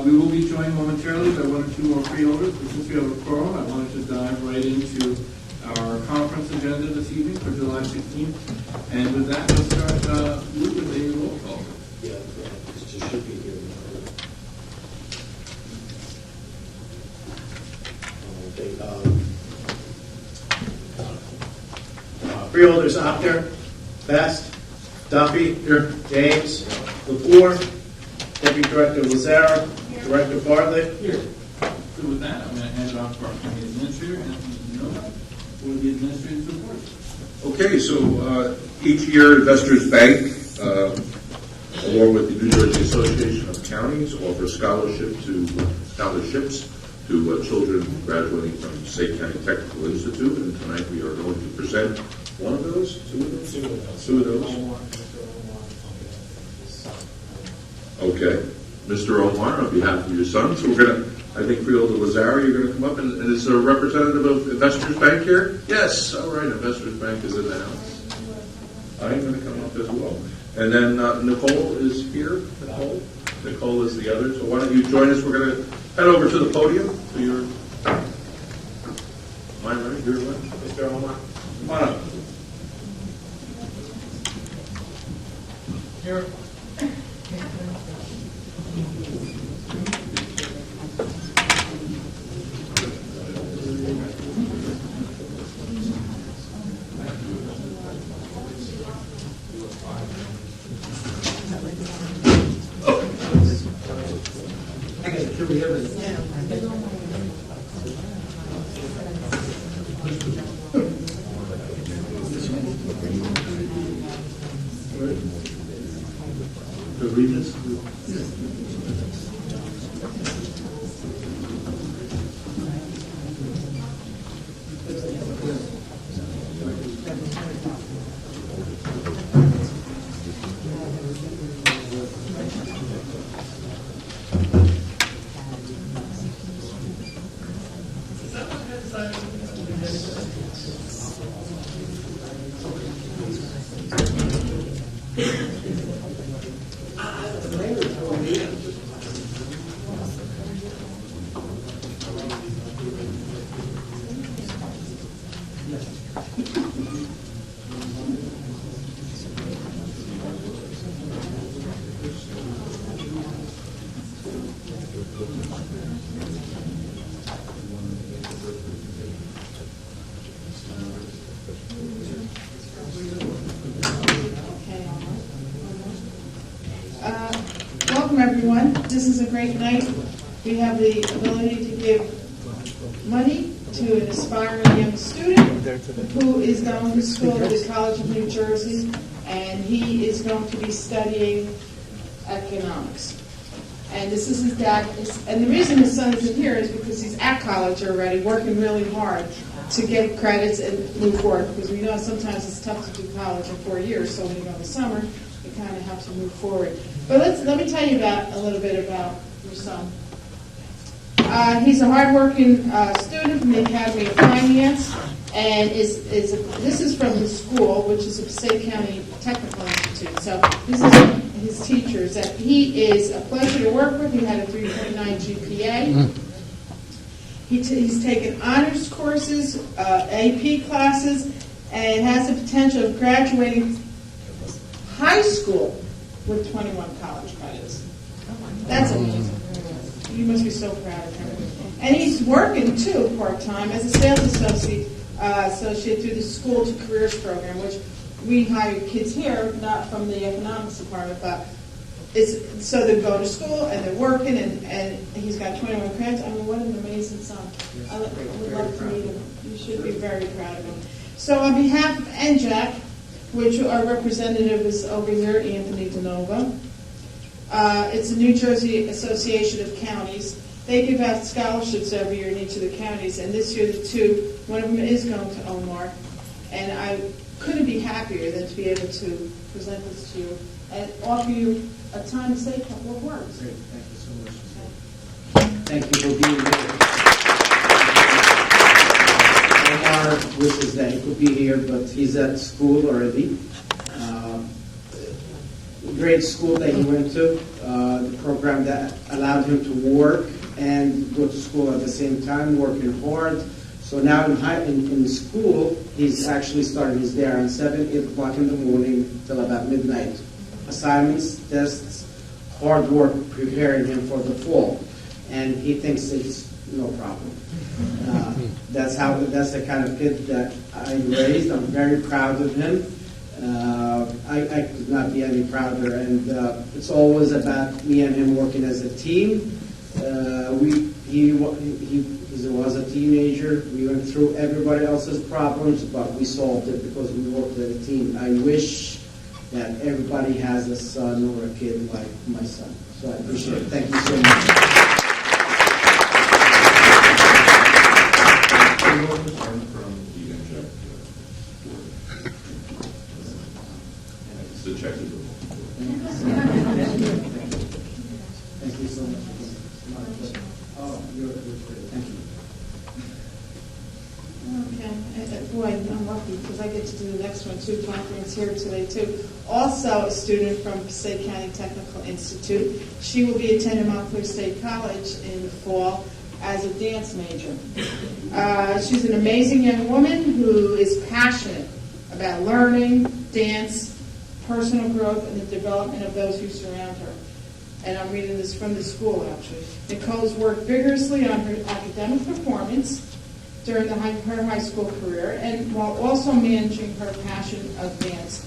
We will be joined momentarily by one or two more freeholders, but since we have a quorum, I wanted to dive right into our conference agenda this evening for July 16th. And with that, let's start with a roll call. Yeah, Mr. should be here. Okay, freeholders, Apter, Best, Duffy, here. James, Lepore, Deputy Director Lazara, Director Bartlett. Here. So with that, I'm going to hand it off to our county administrator, Anthony Nova, for the administrative report. Okay, so each year Investors Bank, along with the New Jersey Association of Counties, offer scholarships to children graduating from Passaic County Technical Institute, and tonight we are going to present one of those, two of those. Okay, Mr. Omar, on behalf of your son, so we're going to, I think Freeholder Lazara, you're going to come up, and is there a representative of Investors Bank here? Yes, all right, Investors Bank is in the house. I'm going to come up as well. And then Nicole is here. Nicole is the other. So why don't you join us? We're going to head over to the podium. So you're mine, right? Your left. Mr. Omar. Come on up. Here. Welcome everyone. This is a great night. We have the ability to give money to an aspiring young student who is going to school at the College of New Jersey, and he is going to be studying economics. And this is his dad. And the reason his son isn't here is because he's at college already, working really hard to get credits and move forward. Because we know sometimes it's tough to do college in 4 years, so when you go in the summer, you kind of have to move forward. But let me tell you a little bit about your son. He's a hardworking student from the Academy of Finance, and this is from his school, which is the Passaic County Technical Institute. So this is his teachers. That he is a pleasure to work with. He had a 3.9 GPA. He's taken honors courses, AP classes, and has the potential of graduating high school with 21 college credits. That's amazing. You must be so proud of him. And he's working, too, part-time as a sales associate through the School to Careers program, which we hire kids here, not from the economics department, but it's so they go to school and they're working, and he's got 21 credits. I mean, what an amazing son. I would love to meet him. You should be very proud of him. So on behalf of NJAC, which our representative is over here, Anthony DeNova. It's the New Jersey Association of Counties. They give out scholarships every year in each of the counties, and this year one of them is going to Omar. And I couldn't be happier than to be able to present this to you and offer you a time to say a couple of words. Great, thank you so much. Thank you for being here. Omar wishes that he could be here, but he's at school already. great school that he went to, the program that allowed him to work and go to school at the same time, working hard. So now in school, he's actually starting his day around 7, 8 o'clock in the morning till about midnight. Assignments, tests, hard work preparing him for the fall. And he thinks it's no problem. That's the kind of kid that I raised. I'm very proud of him. I could not be any prouder. And it's always about me and him working as a team. He was a teenager. We went through everybody else's problems, but we solved it because we worked as a team. I wish that everybody has a son or a kid like my son. So I appreciate it. Thank you so much. It's the check. Thank you so much. Oh, you're great. Thank you. Okay. Boy, I'm lucky because I get to do the next one too. Catherine's here today too. Also a student from Passaic County Technical Institute. She will be attending Montclair State College in the fall as a dance major. She's an amazing young woman who is passionate about learning, dance, personal growth, and the development of those who surround her. And I'm reading this from the school, actually. Nicole's worked vigorously on her academic performance during her high school career, and while also managing her passion of dance.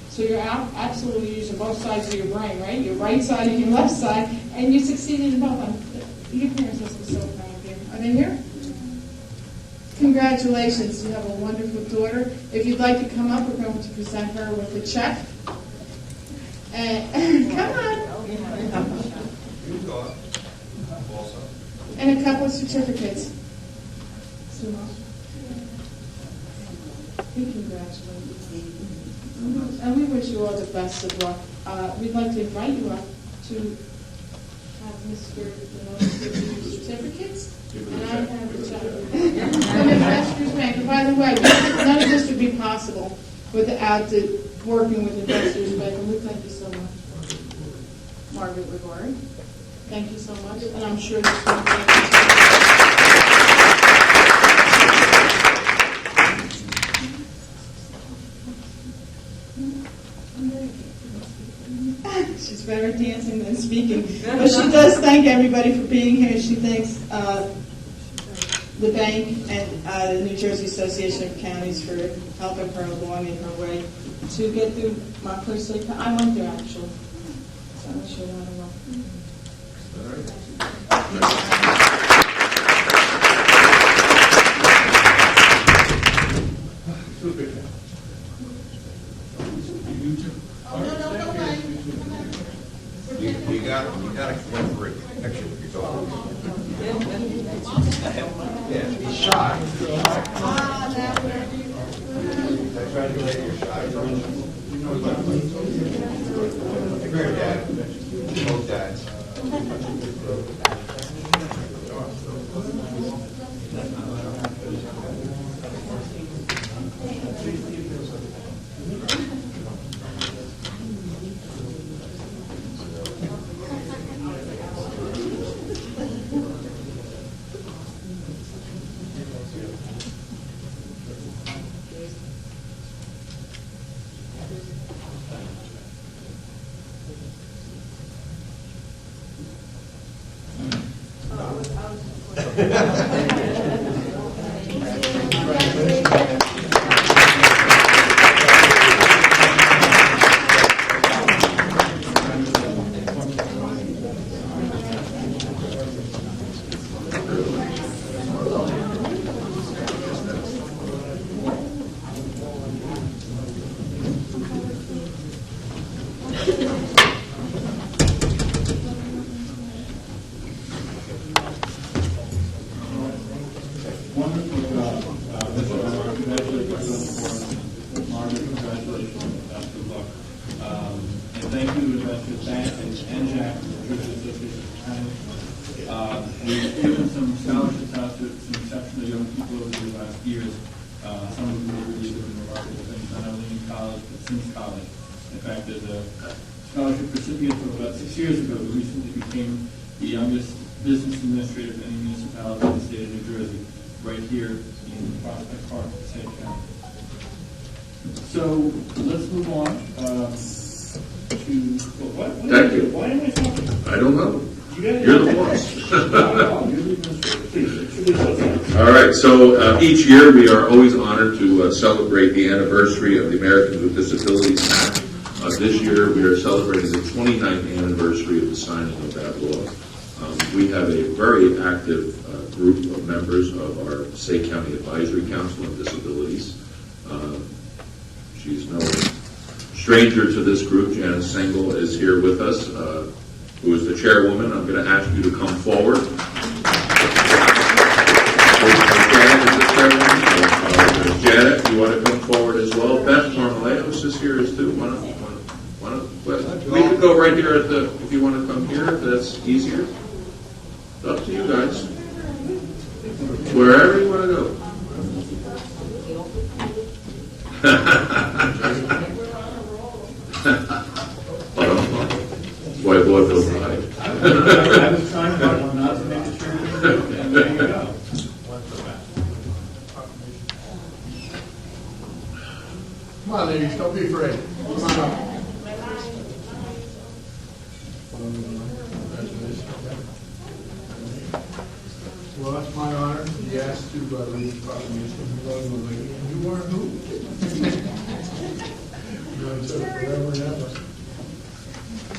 So you're absolutely using both sides of your brain, right? Your right side and your left side, and you succeeded in both. Your parents must be so proud of you. Are they here? Congratulations. You have a wonderful daughter. If you'd like to come up, we're going to present her with a check. Come on. And a couple of certificates. We congratulate you. And we wish you all the best of luck. We'd like to invite you up to have Mr. give you your certificates. And I have the check. From Investors Bank. And by the way, none of this would be possible without working with Investors Bank. And we thank you so much. Margaret Rigori. Thank you so much. And I'm sure this will be She's better at dancing than speaking. But she does thank everybody for being here. She thanks the bank and the New Jersey Association of Counties for helping her along in her way to get through Montclair State. I went there, actually. So I'm sure that I will. You got to come for a picture with your daughter. Yeah, he's shy. I tried to let you shy. Come here, Dad. Both dads. Wonderful job. Mr. Mark, congratulations on the Margaret, congratulations. Best of luck. And thank you to Investors Bank and Jack for the Association of Counties. We've given some scholarships out to some exceptional young people over the last years. Some of them are really doing remarkable things, not only in college, but since college. In fact, there's a scholarship recipient from about 6 years ago, who recently became the youngest business administrator of any municipality in the state of New Jersey, right here in Prospect Park, Passaic County. So let's move on to Thank you. Why am I talking? I don't know. You're the boss. You're the administrator. Please, introduce yourself. All right, so each year we are always honored to celebrate the anniversary of the Americans with Disabilities Act. This year we are celebrating the 29th anniversary of the signing of that law. We have a very active group of members of our Passaic County Advisory Council on Disabilities. She's no stranger to this group. Janice Sengel is here with us, who is the chairwoman. I'm going to ask you to come forward. Janet, you want to come forward as well? Beth Marmaleos is here as too. We could go right here at the, if you want to come here, if that's easier. It's up to you guys. Wherever you want to go. Boy, boy, feels right. I was trying hard not to make a turn, and there you go. Come on, ladies, don't be afraid. Come on up. Well, it's my honor to be asked to read the proclamation. You are who? Forever and ever.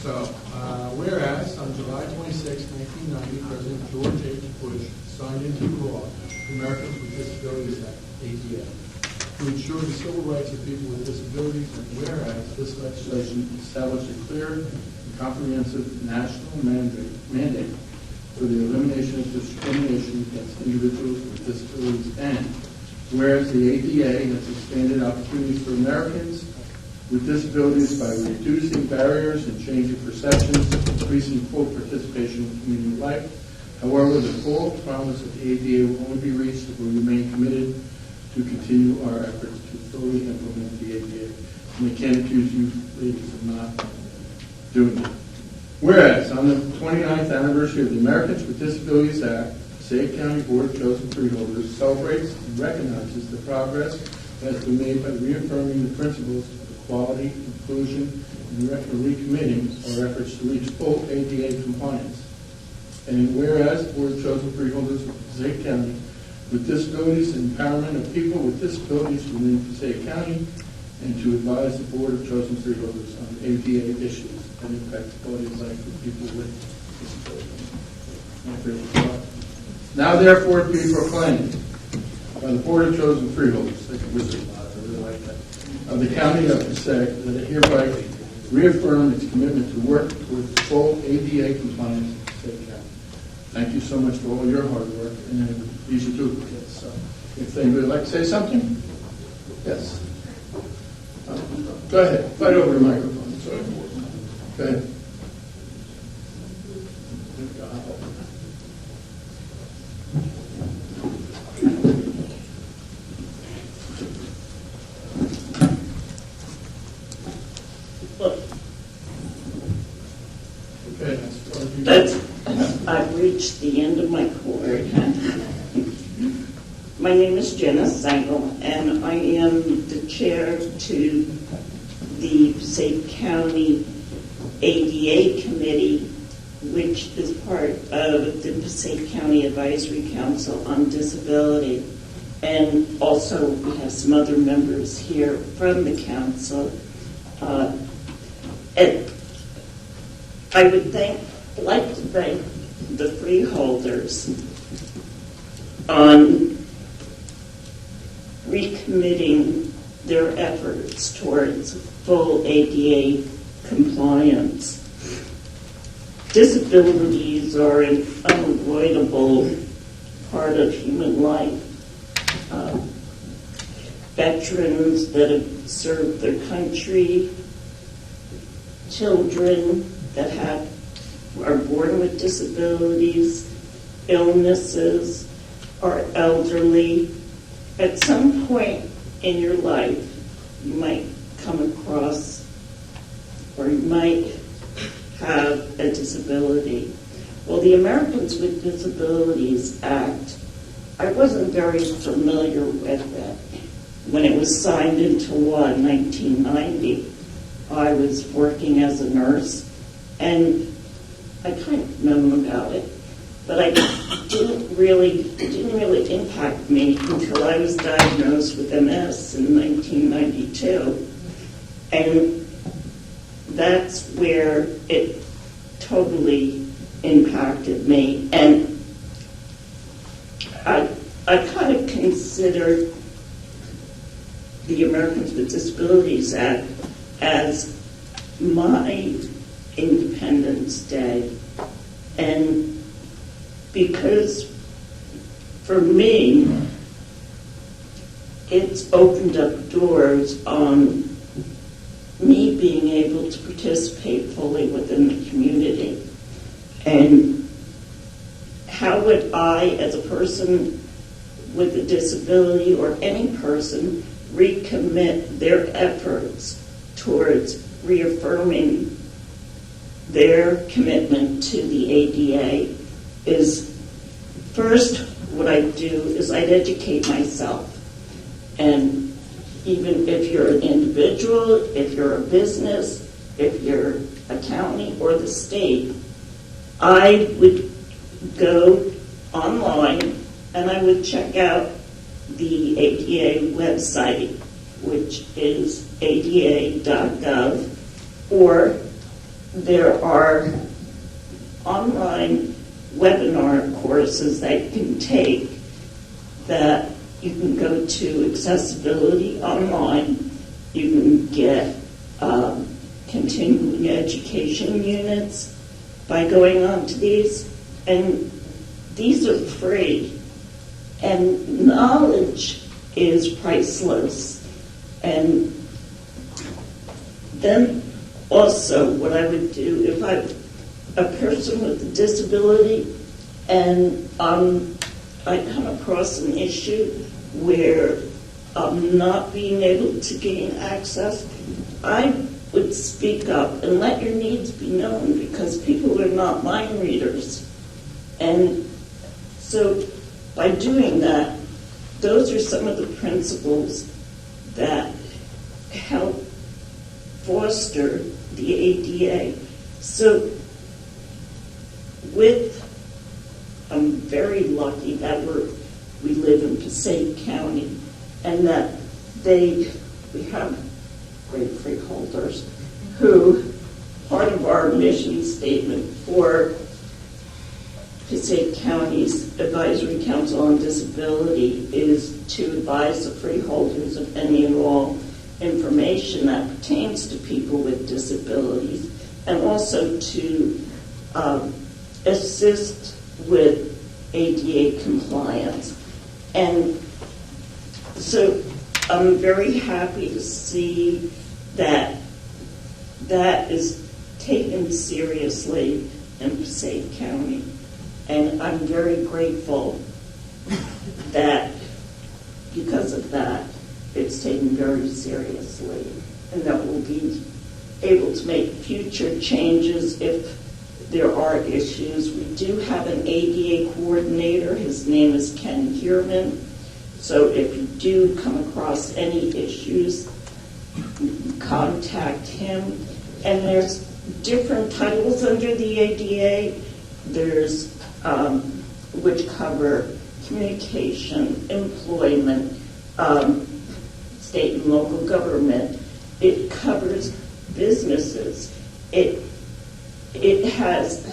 So, whereas on July 26, 1990, President George H. Bush signed into law the Americans with Disabilities Act, ADA, to ensure the civil rights of people with disabilities, and whereas this legislation established a clear and comprehensive national mandate for the elimination of discrimination against individuals with disabilities, and whereas the ADA has expanded opportunities for Americans with disabilities by reducing barriers and changing perceptions, increasing full participation in community life. However, the full promise of the ADA will only be reached if we remain committed to continue our efforts to fully implement the ADA. And they can't accuse you ladies of not doing it. Whereas, on the 29th anniversary of the Americans with Disabilities Act, Passaic County Board of Chosen Freeholders celebrates and recognizes the progress that has been made by reaffirming the principles of equality, inclusion, and recommitting our efforts to reach full ADA compliance. And whereas the Board of Chosen Freeholders of Passaic County with disabilities and empowerment of people with disabilities within Passaic County, and to advise the Board of Chosen Freeholders on ADA issues that impact the quality of life of people with disabilities. Now therefore be proclaimed by the Board of Chosen Freeholders, like a wizard, I really like that, of the County of Passaic, that it hereby reaffirm its commitment to work towards full ADA compliance in Passaic County. Thank you so much for all your hard work, and these are duplicates. So if anybody would like to say something? Yes. Go ahead. Fight over the microphone. It's so important. Go ahead. I've reached the end of my cord. My name is Janice Sengel, and I am the chair to the Passaic County ADA Committee, which is part of the Passaic County Advisory Council on Disability. And also we have some other members here from the council. And I would like to thank the freeholders on recommitting their efforts towards full ADA compliance. Disabilities are an unavoidable part of human life. Veterans that have served their country, children that are born with disabilities, illnesses, or elderly. At some point in your life, you might come across, or you might have a disability. Well, the Americans with Disabilities Act, I wasn't very familiar with it. When it was signed into law in 1990, I was working as a nurse, and I kind of known about it, but it didn't really impact me until I was diagnosed with MS in 1992, and that's where it totally impacted me. And I kind of consider the Americans with Disabilities Act as my Independence Day. And because for me, it's opened up doors on me being able to participate fully within the community. And how would I, as a person with a disability or any person, recommit their efforts towards reaffirming their commitment to the ADA is, first, what I do is I'd educate myself. And even if you're an individual, if you're a business, if you're a county or the state, I would go online and I would check out the ADA website, which is ada.gov, or there are online webinar courses that you can take that you can go to Accessibility Online. You can get continuing education units by going on to these, and these are free. And knowledge is priceless. And then also what I would do if I'm a person with a disability and I come across an issue where I'm not being able to gain access, I would speak up and let your needs be known, because people are not mind readers. And so by doing that, those are some of the principles that help foster the ADA. So I'm very lucky that we live in Passaic County, and that we have great freeholders who, part of our mission statement for Passaic County's Advisory Council on Disability is to advise the freeholders of any and all information that pertains to people with disabilities, and also to assist with ADA compliance. And so I'm very happy to see that that is taken seriously in Passaic County. And I'm very grateful that because of that, it's taken very seriously, and that we'll be able to make future changes if there are issues. We do have an ADA coordinator. His name is Ken Kierman. So if you do come across any issues, contact him. And there's different titles under the ADA. There's which cover communication, employment, state and local government. It covers businesses. It has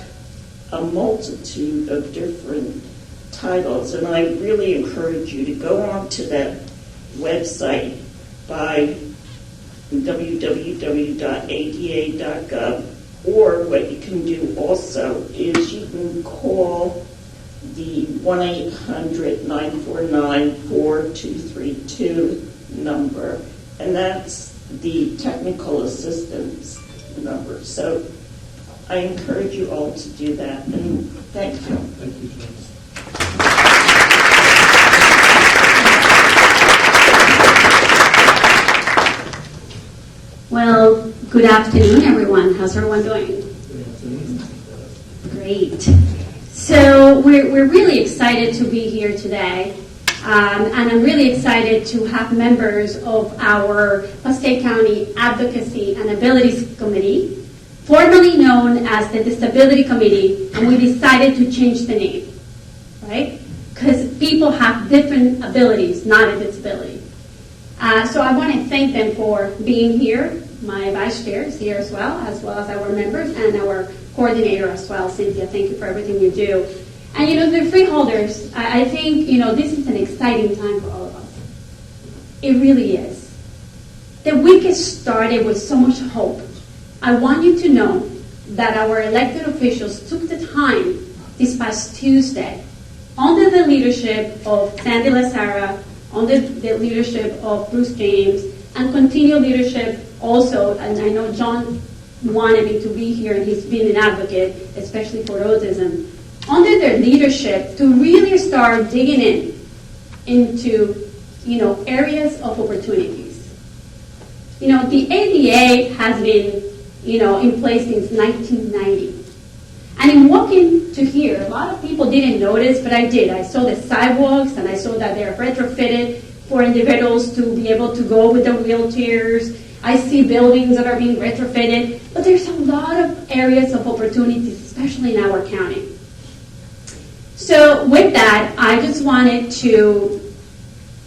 a multitude of different titles, and I really encourage you to go onto that website by www.ada.gov, or what you can do also is you can call the 1-800-949-4232 number, and that's the technical assistance number. So I encourage you all to do that, and thank you. Thank you, Joyce. Well, good afternoon, everyone. How's everyone doing? Great. So we're really excited to be here today. And I'm really excited to have members of our Passaic County Advocacy and Abilities Committee, formerly known as the Disability Committee, and we decided to change the name, right? Because people have different abilities, not a disability. So I want to thank them for being here. My vice chair is here as well as our members and our coordinator as well. Cynthia, thank you for everything you do. And the freeholders, I think, this is an exciting time for all of us. It really is. The week has started with so much hope. I want you to know that our elected officials took the time this past Tuesday, under the leadership of Sandy Lazara, under the leadership of Bruce James, and continued leadership also, and I know John wanted me to be here, and he's been an advocate, especially for autism, under their leadership to really start digging into areas of opportunities. The ADA has been in place since 1990. And in walking to here, a lot of people didn't notice, but I did. I saw the sidewalks, and I saw that they're retrofitted for individuals to be able to go with their wheelchairs. I see buildings that are being retrofitted, but there's a lot of areas of opportunities, especially in our county. So with that, I just wanted to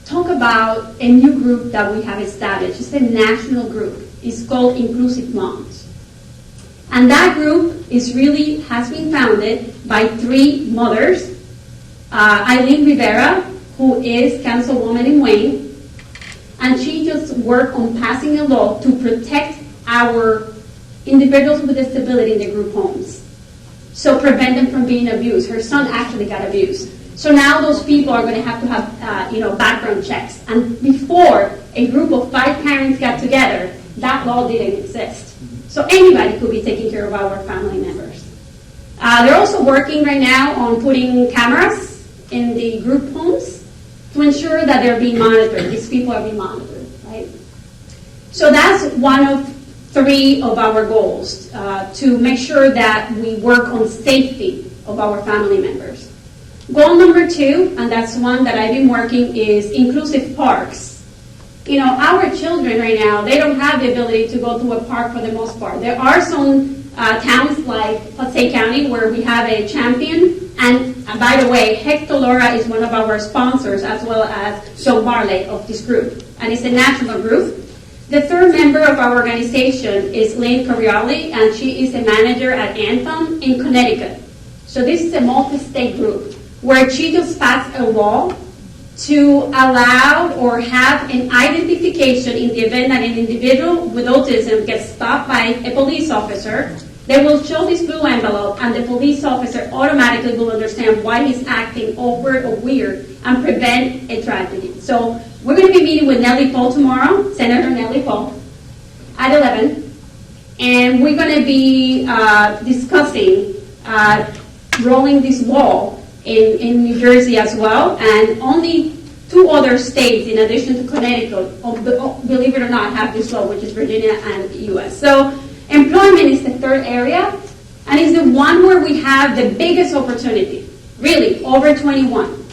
talk about a new group that we have established. It's a national group. It's called Inclusive Moms. And that group has been founded by 3 mothers. Eileen Rivera, who is councilwoman in Wayne, and she just worked on passing a law to protect our individuals with disability in the group homes. So prevent them from being abused. Her son actually got abused. So now those people are going to have background checks. And before, a group of 5 parents got together, that law didn't exist. So anybody could be taking care of our family members. They're also working right now on putting cameras in the group homes to ensure that they're being monitored. These people are being monitored, right? So that's one of 3 of our goals, to make sure that we work on safety of our family members. Goal number 2, and that's one that I've been working, is inclusive parks. Our children right now, they don't have the ability to go to a park for the most part. There are some towns like Passaic County where we have a champion. And by the way, Hector Laura is one of our sponsors, as well as Sean Barley of this group. And it's a national group. The 3rd member of our organization is Lynn Corioli, and she is a manager at Anthem in Connecticut. So this is a multi-state group where she just passed a law to allow or have an identification in the event that an individual with autism gets stopped by a police officer. They will show this blue envelope, and the police officer automatically will understand why he's acting awkward or weird and prevent a tragedy. So we're going to be meeting with Nellie Paul tomorrow, Senator Nellie Paul, at 11. And we're going to be discussing rolling this law in New Jersey as well, and only 2 other states, in addition to Connecticut, believe it or not, have this law, which is Virginia and the U.S. So employment is the 3rd area, and it's the one where we have the biggest opportunity, really, over 21.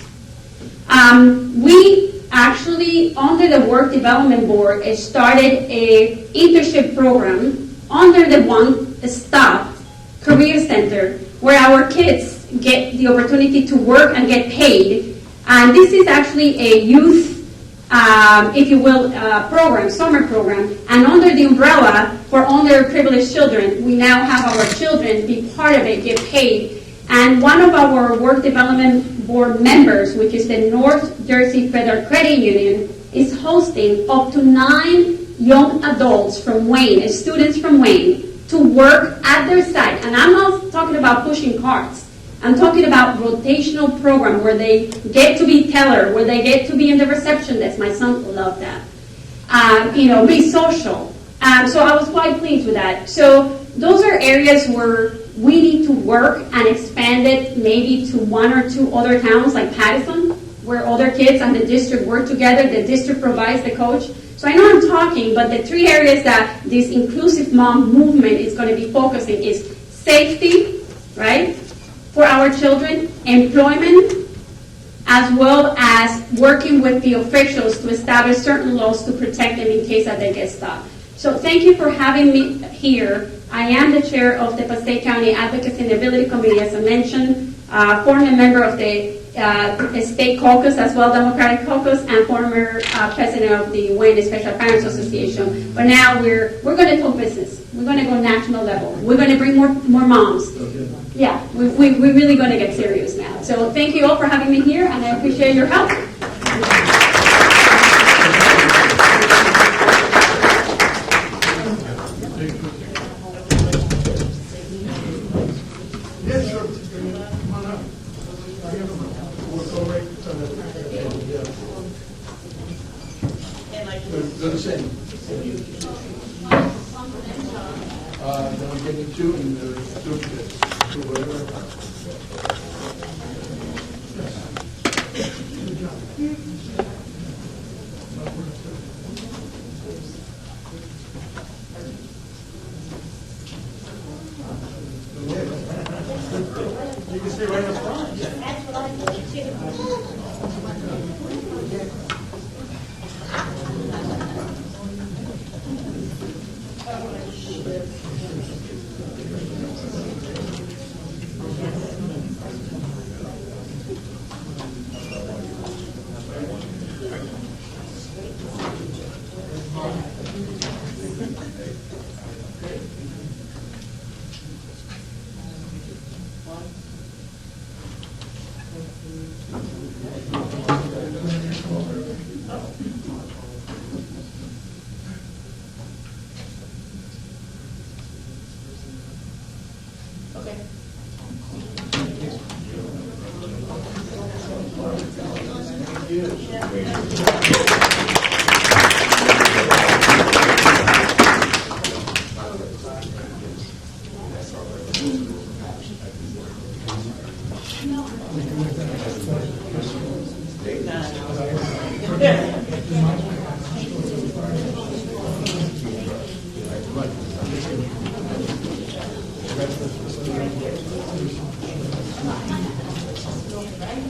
We actually, under the Work Development Board, started a internship program under the One Stop Career Center, where our kids get the opportunity to work and get paid. And this is actually a youth, if you will, program, summer program. And under the umbrella for underprivileged children, we now have our children be part of it, get paid. And one of our Work Development Board members, which is the North Jersey Federal Credit Union, is hosting up to 9 young adults from Wayne, students from Wayne, to work at their site. And I'm not talking about pushing carts. I'm talking about rotational program where they get to be teller, where they get to be in the reception desk. My son loved that. Be social. So I was quite pleased with that. So those are areas where we need to work and expand it maybe to 1 or 2 other towns like Patterson, where other kids and the district work together. The district provides the coach. So I know I'm talking, but the 3 areas that this inclusive mom movement is going to be focusing is safety, right? for our children, employment, as well as working with the officials to establish certain laws to protect them in case that they get stopped. So thank you for having me here. I am the chair of the Passaic County Advocacy and Ability Committee, as I mentioned, former member of the State Caucus, as well Democratic Caucus, and former president of the Wayne Special Parents Association. But now we're going to talk business. We're going to go national level. We're going to bring more moms. Yeah, we're really going to get serious now. So thank you all for having me here, and I appreciate your help. Yes, sure. Come on up. We'll go right to the same. Then we get into two and two whatever. You can stay right up front.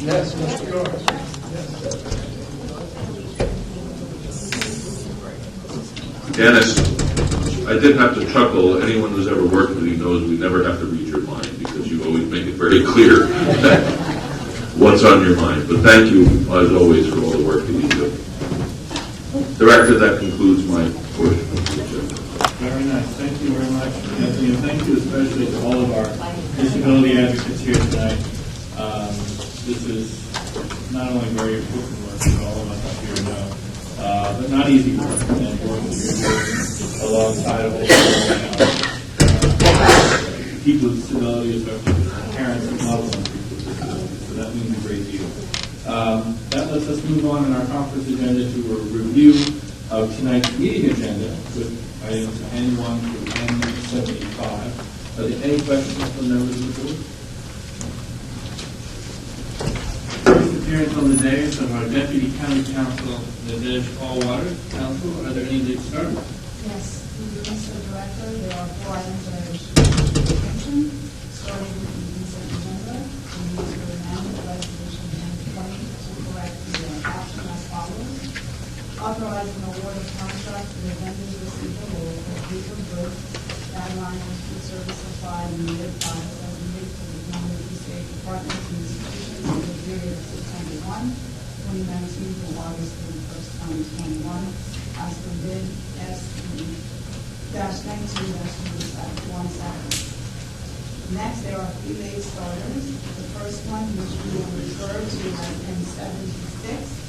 Yes, Mr. Yours. Dennis, I did have to chuckle. Anyone who's ever worked with you knows we never have to read your mind because you always make it very clear what's on your mind. But thank you, as always, for all the work that you do. Director, that concludes my portion of the agenda. Very nice. Thank you very much, Anthony. And thank you especially to all of our disability advocates here tonight. This is not only very important work that all of us up here know, but not easy work, and work that you're doing alongside of all people with disabilities, especially parents and loved ones with disabilities. So that means a great deal. That lets us move on in our conference agenda to a review of tonight's meeting agenda with items N1 through N75. Are there any questions from members of the board? First appearance on the dais of our Deputy County Counsel, Nadej Allwater. Counsel, are there any that start? Yes, Mr. Director, there are 4 items that I wish to bring to your attention, starting with the consent agenda. We need to amend the resolution N20 to correct the caption as follows. Authorizing award of contract to the vendors receivable for paper goods, guidelines, and food service supply and related products as needed for the County of State departments and institutions for the period of September 1, 2019 to August 31st, 2021, as per bid S-19-17. Next, there are 3 late starters. The first one, which we will refer to as N76,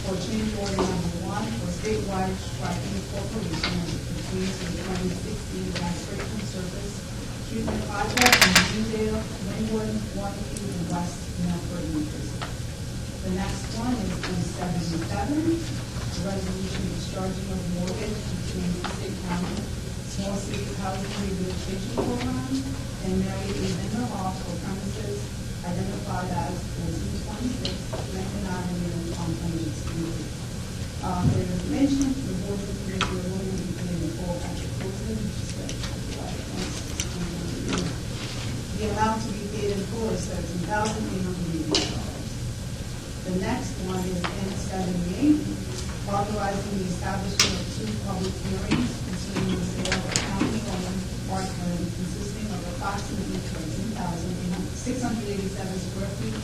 for change order number 1 for statewide striking corporation as it pertains to the 2016 Restriction Surface Treatment Project in Greendale, Linwood, Waterloo, and West Milford, New Jersey. The next one is N77, the resolution discharging of mortgage between Passaic County Small City Housing Rehabilitation Program and Mary E. Linder Hall for premises identified as 1426 Lincoln Avenue, Company Street. There is mention the board of committee will be paying the full at the closing, which is the amount to be paid in full is $13,000. The next one is N78, authorizing the establishment of 2 public hearings concerning the sale of county-owned parkland consisting of approximately 13,687 square feet,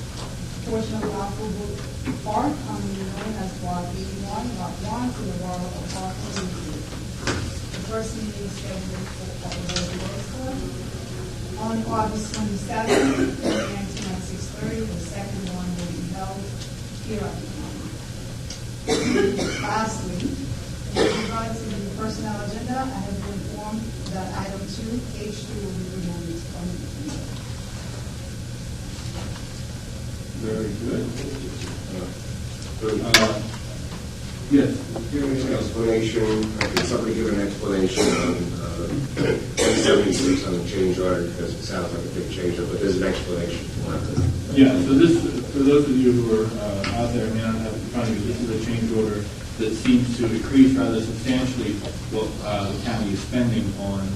portion of Rockville Park, commonly known as Block 81, Lot 1, to the borough of Parkland. The first meeting is scheduled for on August 27th, commencing at 6:30. The second one will be held here at the county. Lastly, in regard to the personnel agenda, I have been informed that item 2, H2, will be removed from the agenda. Very good. Yes. Here we An go. explanation, can somebody give an explanation on 176 on the change order, because it sounds like a big change, but there's an explanation. Yeah, so this, for those of you who are out there, may not have in front of you, this is a change order that seems to decrease rather substantially what the county is spending on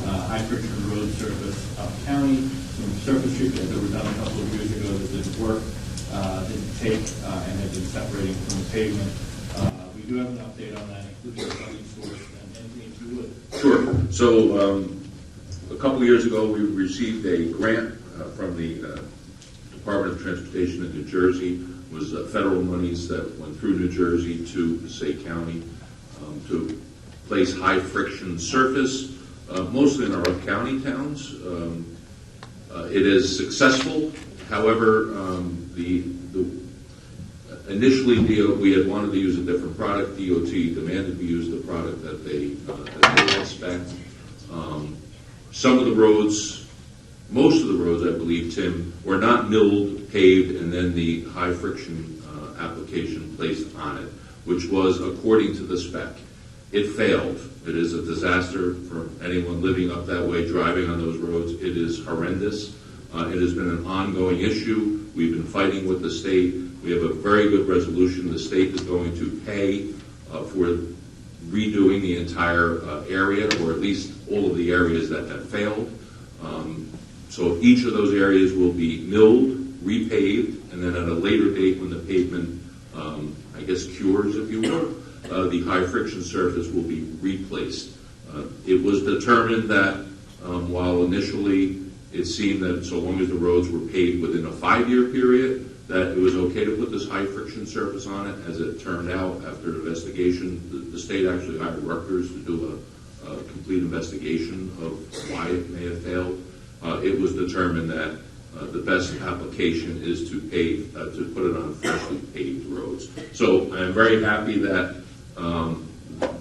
high-friction road surface up county. Some surface treatment that were done a couple of years ago that didn't work, didn't take, and had been separating from the pavement. We do have an update on that, including the funding source, and Anthony, if you would. Sure. So a couple of years ago, we received a grant from the Department of Transportation in New Jersey. It was federal monies that went through New Jersey to Passaic County to place high friction surface, mostly in our up-county towns. It is successful. However, initially, we had wanted to use a different product. DOT demanded we use the product that they had spec. Some of the roads, most of the roads, I believe, Tim, were not milled, paved, and then the high friction application placed on it, which was according to the spec. It failed. It is a disaster for anyone living up that way, driving on those roads. It is horrendous. It has been an ongoing issue. We've been fighting with the state. We have a very good resolution. The state is going to pay for redoing the entire area, or at least all of the areas that have failed. So each of those areas will be milled, repaved, and then at a later date when the pavement, I guess, cures, if you will, the high friction surface will be replaced. It was determined that while initially it seemed that so long as the roads were paved within a 5-year period, that it was okay to put this high friction surface on it. As it turned out, after investigation, the state actually hired Rutgers to do a complete investigation of why it may have failed. It was determined that the best application is to pave, to put it on freshly paved roads. So I'm very happy that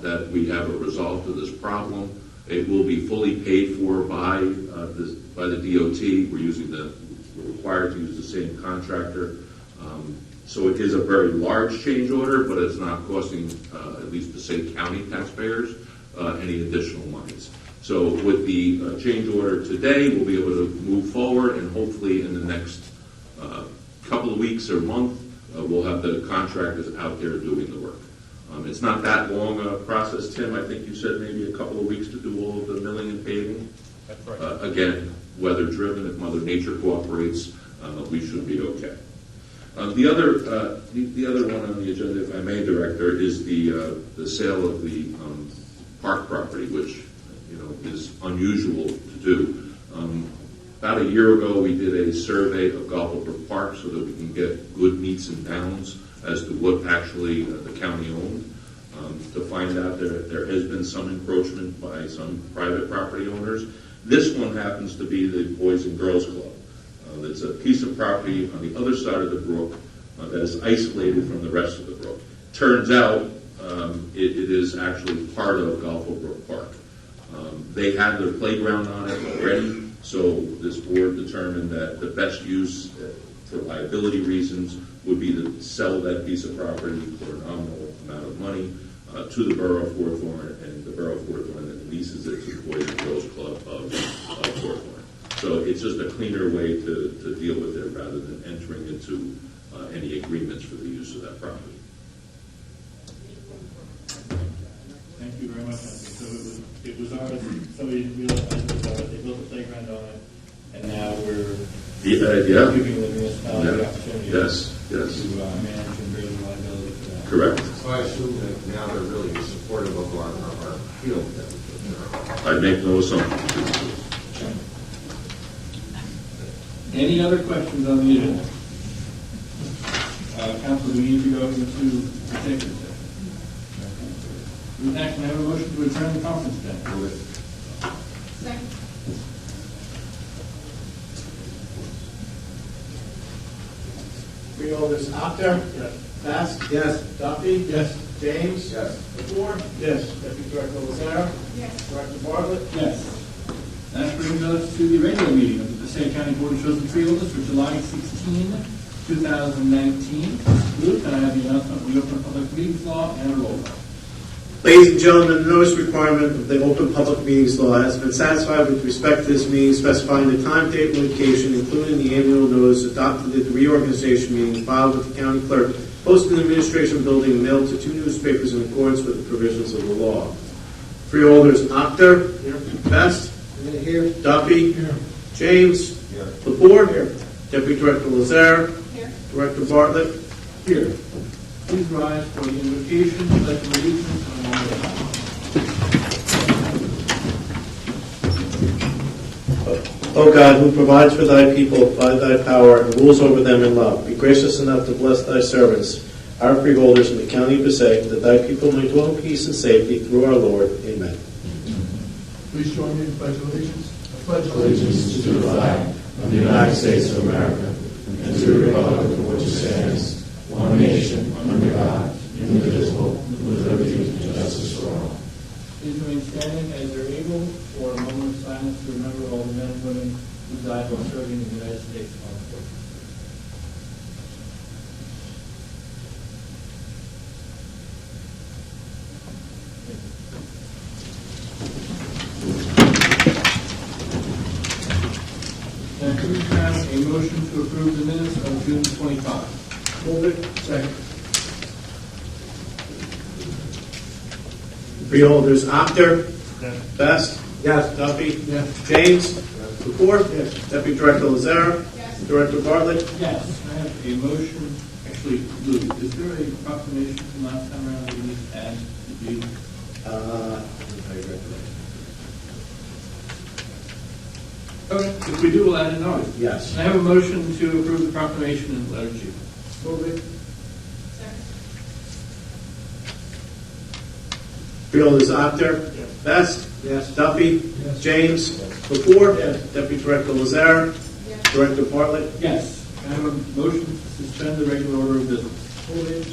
that we have a resolve to this problem. It will be fully paid for by the DOT. We're required to use the same contractor. So it is a very large change order, but it's not costing, at least Passaic County taxpayers, any additional monies. So with the change order today, we'll be able to move forward, and hopefully in the next couple of weeks or month, we'll have the contractors out there doing the work. It's not that long a process, Tim. I think you said maybe a couple of weeks to do all of the milling and paving. That's right. Again, weather-driven. If Mother Nature cooperates, we should be okay. The other one on the agenda, if I may, Director, is the sale of the park property, which is unusual to do. About a year ago, we did a survey of Gulfport Park so that we can get good meets and bounds as to what actually the county owned. To find out there has been some encroachment by some private property owners. This one happens to be the Boys and Girls Club. It's a piece of property on the other side of the brook that is isolated from the rest of the brook. Turns out it is actually part of Gulfport Park. They had their playground on it already, so this board determined that the best use for liability reasons would be to sell that piece of property for a nominal amount of money to the Borough of Hawthorne, and the Borough of Hawthorne then leases it to the Boys and Girls Club of Hawthorne. So it's just a cleaner way to deal with it rather than entering into any agreements for the use of that property. Thank you very much, Anthony. So it was ours, somebody didn't realize it was ours, they built a playground on it, and now we're Yeah. giving them the our field that we put there. I make no assumptions. Any other questions on the agenda? Council, do we need to go into executive session? With that, can I have a motion to adjourn the conference then? Move it. Second. Freeholders, Actor? Yes. Best? Yes. Duffy? Yes. James? Yes. Lepore? Yes. Deputy Director Lazare? Yes. Director Bartlett? Yes. That brings us to the regular meeting of the Passaic County Board of Chosen Freeholders for July 16, 2019. Luke, can I have the announcement of the Open Public Meetings Law and a roll call? Ladies and gentlemen, the notice requirement of the Open Public Meetings Law has been satisfied with respect to this meeting, specifying the time, date, and location, including the annual notice adopted at the reorganization meeting filed with the county clerk, posted in the administration building, and mailed to 2 newspapers in accordance with the provisions of the law. Freeholders, Actor? Here. Best? Here. Duffy? Here. James? Here. Lepore? Here. Deputy Director Lazare? Here. Director Bartlett? Here. Please rise for the invocation, pledge of allegiance, and one more time. O God, who provides for thy people by thy power and rules over them in love, be gracious enough to bless thy servants, our freeholders in the county of Passaic, that thy people may dwell in peace and safety through our Lord. Amen. Please join me in the pledge of allegiance. I pledge allegiance to the flag of the United States of America and to the republic for which it stands, one nation, under God, indivisible, with liberty and justice for all. Please remain standing as you're able for a moment of silence to remember all the men and women who died while serving in the United States Armed Forces. And can we have a motion to approve the minutes of June 25? Move it. Second. Freeholders, Actor? Yes. Best? Yes. Duffy? Yes. James? Lepore? Yes. Deputy Director Lazare? Yes. Director Bartlett? Yes, I have a motion. Actually, Luke, is there a proclamation from last time around that we need to add to the? Okay, if we do, we'll add it in August. Yes. I have a motion to approve the proclamation in letter G. Move it. Second. Freeholders, Actor? Yes. Best? Yes. Duffy? Yes. James? Lepore? Yes. Deputy Director Lazare? Yes. Director Bartlett? Yes, I have a motion to suspend the regular order of business. Move it.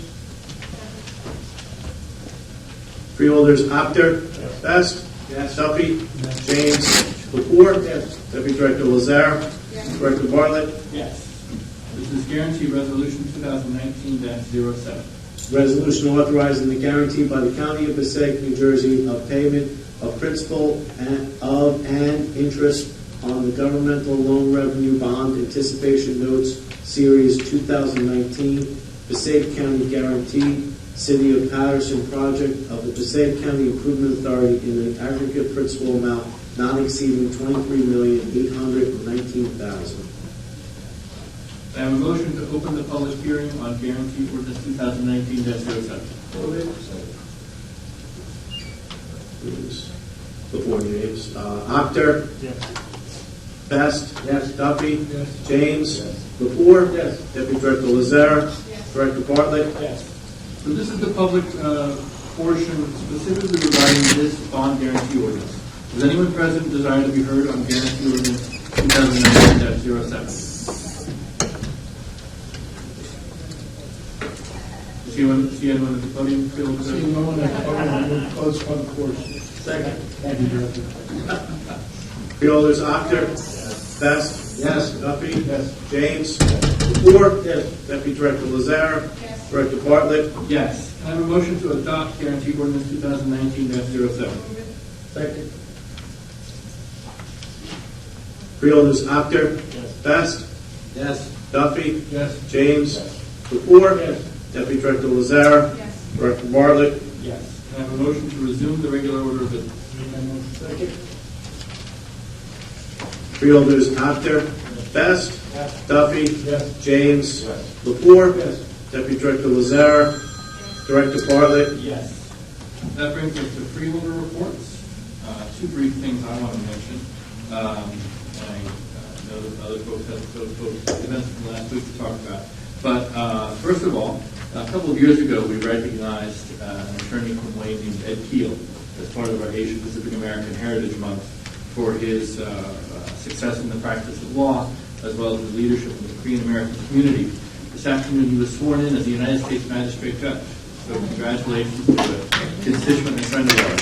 Freeholders, Actor? Best? Yes. Duffy? Yes. James? Lepore? Yes. Deputy Director Lazare? Yes. Director Bartlett? Yes. This is guarantee resolution 2019-07. Resolution authorizing the guarantee by the County of Passaic, New Jersey, of payment of principal and interest on the governmental loan revenue bond anticipation notes series 2019, Passaic County guarantee, City of Patterson project of the Passaic County Improvement Authority in an aggregate principal amount not exceeding $23,819,000. I have a motion to open the public hearing on guarantee ordinance 2019-07. Move it. Please, before names, Actor? Yes. Best? Yes. Duffy? Yes. James? Lepore? Yes. Deputy Director Lazare? Yes. Director Bartlett? Yes. So this is the public portion specifically regarding this bond guarantee ordinance. Does anyone present desire to be heard on guarantee ordinance 2019-07? See anyone at the podium? Feel Seeing no one at the podium, I move to close public portion. Second. Thank you, Director. Freeholders, Actor? Best? Yes. Duffy? Yes. James? Lepore? Yes. Deputy Director Lazare? Yes. Director Bartlett? Yes. Can I have a motion to adopt guarantee ordinance 2019-07? Second. Freeholders, Actor? Yes. Best? Yes. Duffy? Yes. James? Lepore? Yes. Deputy Director Lazare? Yes. Director Bartlett? Yes. Can I have a motion to resume the regular order of business? Make that motion. Second. Freeholders, Actor? Best? Yes. Duffy? Yes. James? Yes. Lepore? Yes. Deputy Director Lazare? Director Bartlett? Yes. That brings us to freeholder reports. Two brief things I want to mention. And I know that other folks have events from last week to talk about. But first of all, a couple of years ago, we recognized an attorney from Wayne named Ed Keel as part of our Asia Pacific American Heritage Month for his success in the practice of law, as well as his leadership in the Korean American community. This afternoon, he was sworn in as the United States Magistrate Judge. So congratulations to a constituent and friend of ours.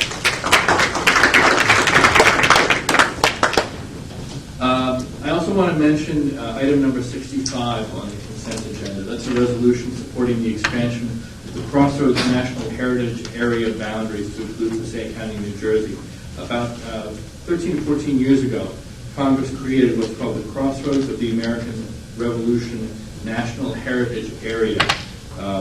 I also want to mention item number 65 on the consent agenda. That's a resolution supporting the expansion of the Crossroads National Heritage Area boundaries to include Passaic County, New Jersey. About 13 or 14 years ago, Congress created what's called the Crossroads of the American Revolution National Heritage Area,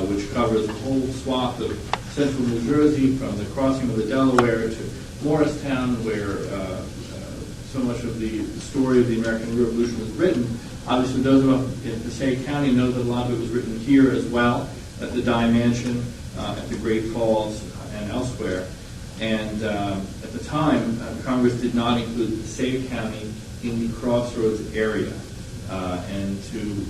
which covers a whole swath of central New Jersey, from the crossing of the Delaware to Morristown, where so much of the story of the American Revolution was written. Obviously, those of us in Passaic County know that a lot of it was written here as well, at the Dye Mansion, at the Great Falls, and elsewhere. And at the time, Congress did not include Passaic County in the Crossroads area. And to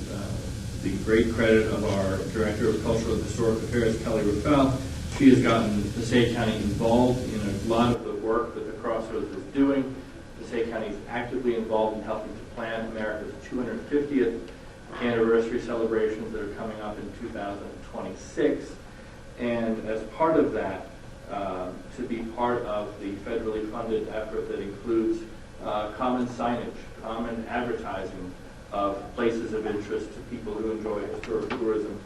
the great credit of our Director of Cultural and Historic Affairs, Kelly Raffel, she has gotten Passaic County involved in a lot of the work that the Crossroads is doing. Passaic County is actively involved in helping to plan America's 250th anniversary celebrations that are coming up in 2026. And as part of that, to be part of the federally funded effort that includes common signage, common advertising of places of interest to people who enjoy historic tourism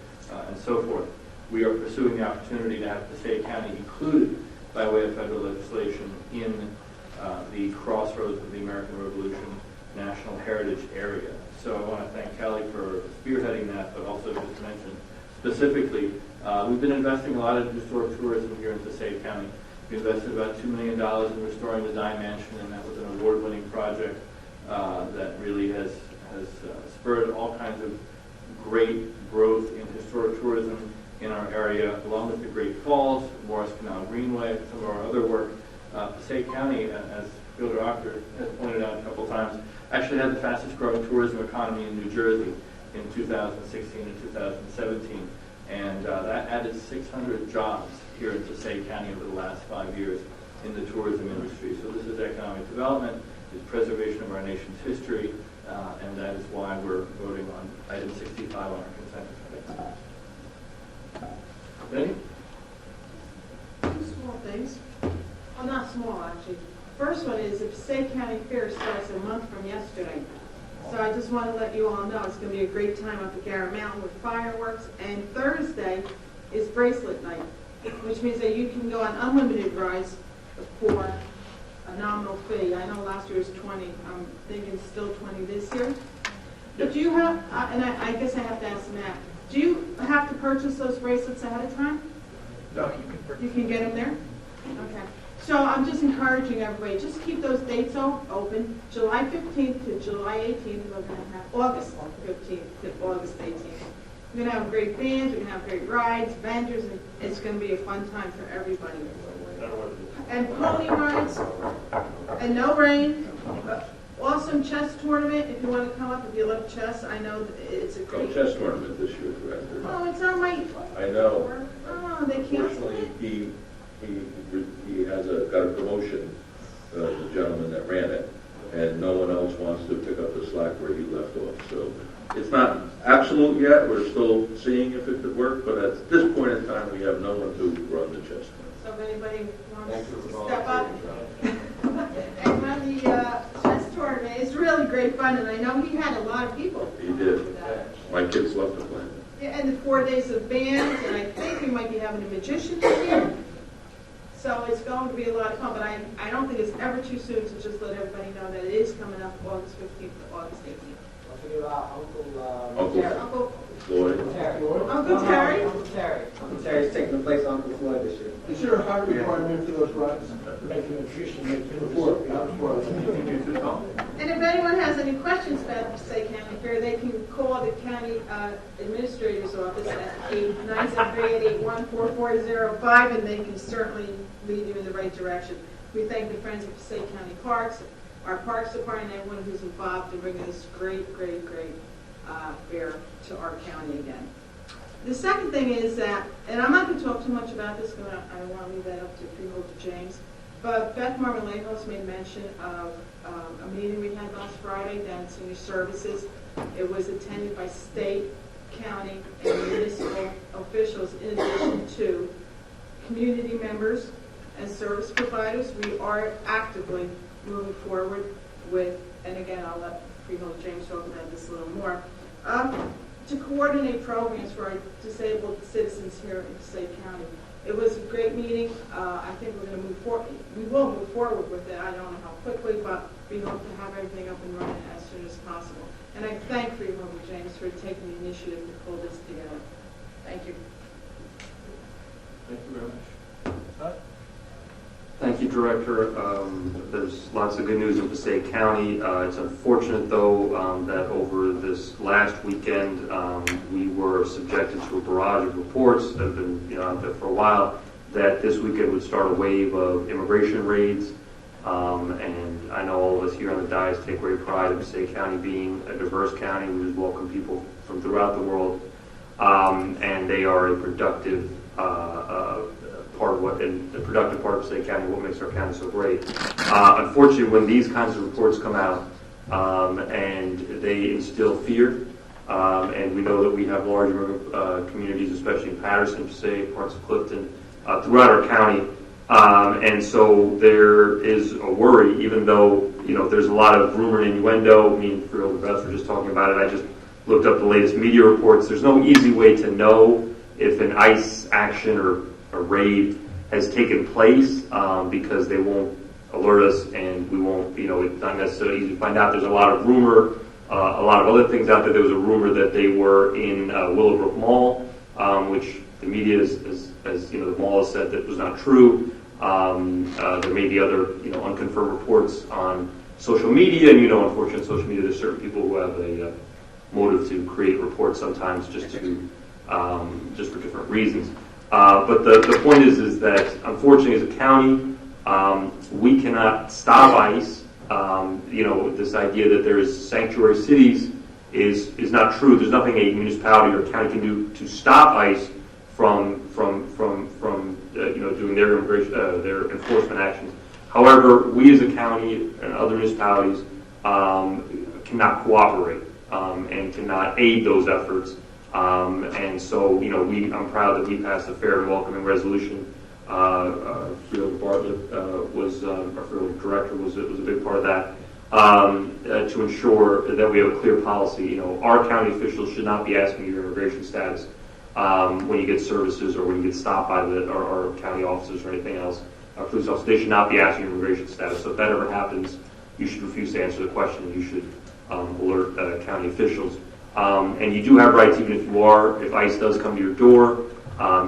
and so forth. We are pursuing the opportunity to have Passaic County included by way of federal legislation in the Crossroads of the American Revolution National Heritage Area. So I want to thank Kelly for spearheading that, but also just to mention specifically, we've been investing a lot in historic tourism here in Passaic County. We invested about $2 million in restoring the Dye Mansion, and that was an award-winning project that really has spurred all kinds of great growth in historic tourism in our area, along with the Great Falls, Morris Canal Greenway, some of our other work. Passaic County, as Fielder Octor has pointed out a couple of times, actually had the fastest growing tourism economy in New Jersey in 2016 and 2017. And that added 600 jobs here in Passaic County over the last 5 years in the tourism industry. So this is economic development, it's preservation of our nation's history, and that is why we're voting on item 65 on our consent agenda. Ready? Two small things. Well, not small, actually. First one is the Passaic County Fair starts a month from yesterday. So I just want to let you all know it's going to be a great time up at Garrett Mountain with fireworks. And Thursday is bracelet night, which means that you can go on unlimited rides for a nominal fee. I know last year was 20. I'm thinking still 20 this year. But do you have, and I guess I have to ask Matt, do you have to purchase those bracelets ahead of time? No, you can purchase. You can get them there? Okay. So I'm just encouraging everybody, just keep those dates open. July 15th to July 18th, we're going to have August 15th to August 18th. We're going to have great bands, we're going to have great rides, vendors, and it's going to be a fun time for everybody. And pony rides, and no rain. Awesome chess tournament, if you want to come up, if you love chess, I know that it's a great... chess tournament this year, correct? Oh, it's on my... I know. Oh, they canceled it? Unfortunately, he has got a promotion, the gentleman that ran it, and no one else wants to pick up the slack where he left off. So it's not absolute yet. We're still seeing if it could work, but at this point in time, we have no one to run the chess tournament. So if anybody wants to step up and run the chess tournament, it's really great fun, and I know he had a lot of people. He did. My kids love to play. Yeah, and the 4 days of bands, and I think we might be having a magician here. So it's going to be a lot of fun, but I don't think it's ever too soon to just let everybody know that it is coming up August 15th to August 18th. Don't forget about Uncle. Uncle. Yeah, Uncle Floyd. Uncle Terry? Uncle Terry's taking the place of Uncle Floyd this year. Is there a height requirement for those rides? And if anyone has any questions about the Passaic County Fair, they can call the county administrator's office at 973-881-4405, and they can certainly lead you in the right direction. We thank the Friends of Passaic County Parks, our Parks Department, and everyone who's involved in bringing this great fair to our county again. The second thing is that, and I'm not going to talk too much about this because I don't want to leave that up to Freeholder James, but Beth Marmolejo's made mention of a meeting we had last Friday down at Senior Services. It was attended by state, county, and municipal officials in addition to community members and service providers. We are actively moving forward with, and again, I'll let Freeholder James talk about this a little more, to coordinate programs for our disabled citizens here in Passaic County. It was a great meeting. I think we're going to move forward. We will move forward with it. I don't know how quickly, but we hope to have everything up and running as soon as possible. And I thank Freeholder James for taking the initiative to pull this together. Thank you. Thank you very much. Thank you, Director. There's lots of good news in Passaic County. It's unfortunate, though, that over this last weekend, we were subjected to a barrage of reports that have been out there for a while, that this weekend would start a wave of immigration raids. And I know all of us here on the dais take great pride in Passaic County being a diverse county. We just welcome people from throughout the world. And they are a productive part of what, and the productive part of Passaic County, what makes our county so great. Unfortunately, when these kinds of reports come out and they instill fear, and we know that we have larger communities, especially in Patterson, Passaic, parts of Clifton, throughout our county, and so there is a worry, even though there's a lot of rumor and innuendo. Me and Freeholder Beth were just talking about it. I just looked up the latest media reports. There's no easy way to know if an ICE action or a raid has taken place because they won't alert us, and we won't, it's not necessarily easy to find out. There's a lot of rumor, a lot of other things out there. There was a rumor that they were in Willowbrook Mall, which the media, as the mall has said, that was not true. There may be other, unconfirmed reports on social media, and unfortunately, on social media, there's certain people who have a motive to create reports sometimes just for different reasons. But the point is that unfortunately, as a county, we cannot stop ICE. This idea that there is sanctuary cities is not true. There's nothing a municipality or county can do to stop ICE from doing their immigration, their enforcement actions. However, we as a county and other municipalities cannot cooperate and cannot aid those efforts. And so, I'm proud that we passed a fair and welcoming resolution. Freeholder Bartlett was our Freeholder Director was a big part of that to ensure that we have a clear policy. Our county officials should not be asking your immigration status when you get services or when you get stopped by our county officers or anything else. Police officers, they should not be asking your immigration status. So if that ever happens, you should refuse to answer the question. You should alert county officials. And you do have rights even if ICE does come to your door.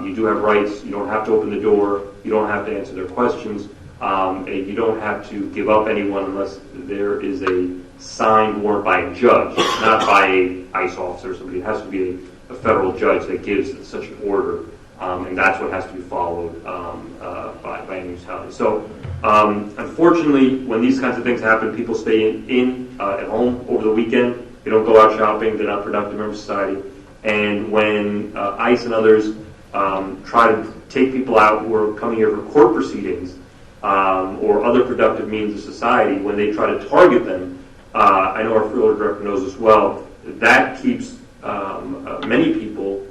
You do have rights. You don't have to open the door. You don't have to answer their questions. And you don't have to give up anyone unless there is a signed warrant by a judge, not by a ICE officer or somebody. It has to be a federal judge that gives such an order. And that's what has to be followed by a municipality. So, unfortunately, when these kinds of things happen, people stay at home over the weekend. They don't go out shopping. They're not productive members of society. And when ICE and others try to take people out who are coming here for court proceedings or other productive means of society, when they try to target them, I know our Freeholder Director knows as well, that keeps many people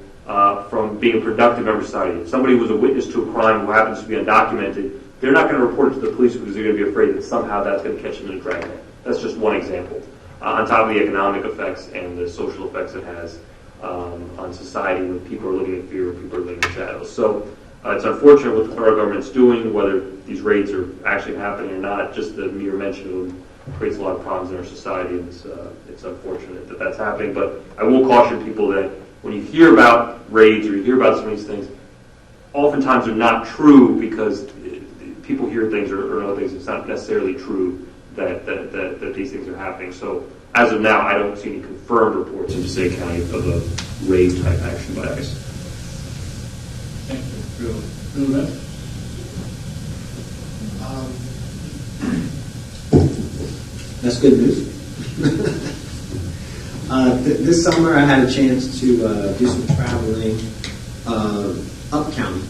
from being a productive member of society. If somebody was a witness to a crime who happens to be undocumented, they're not going to report it to the police because they're going to be afraid that somehow that's going to catch them in a dragnet. That's just one example. On top of the economic effects and the social effects it has on society when people are living in fear, when people are living in shadows. So it's unfortunate what the federal government's doing, whether these raids are actually happening or not. Just the mere mention of them creates a lot of problems in our society, and it's unfortunate that that's happening. But I will caution people that when you hear about raids or you hear about some of these things, oftentimes they're not true because people hear things or know things. It's not necessarily true that these things are happening. So as of now, I don't see any confirmed reports in Passaic County of a raid type action by ICE. Thank you. Bill Rest? That's good news. This summer I had a chance to do some traveling up county.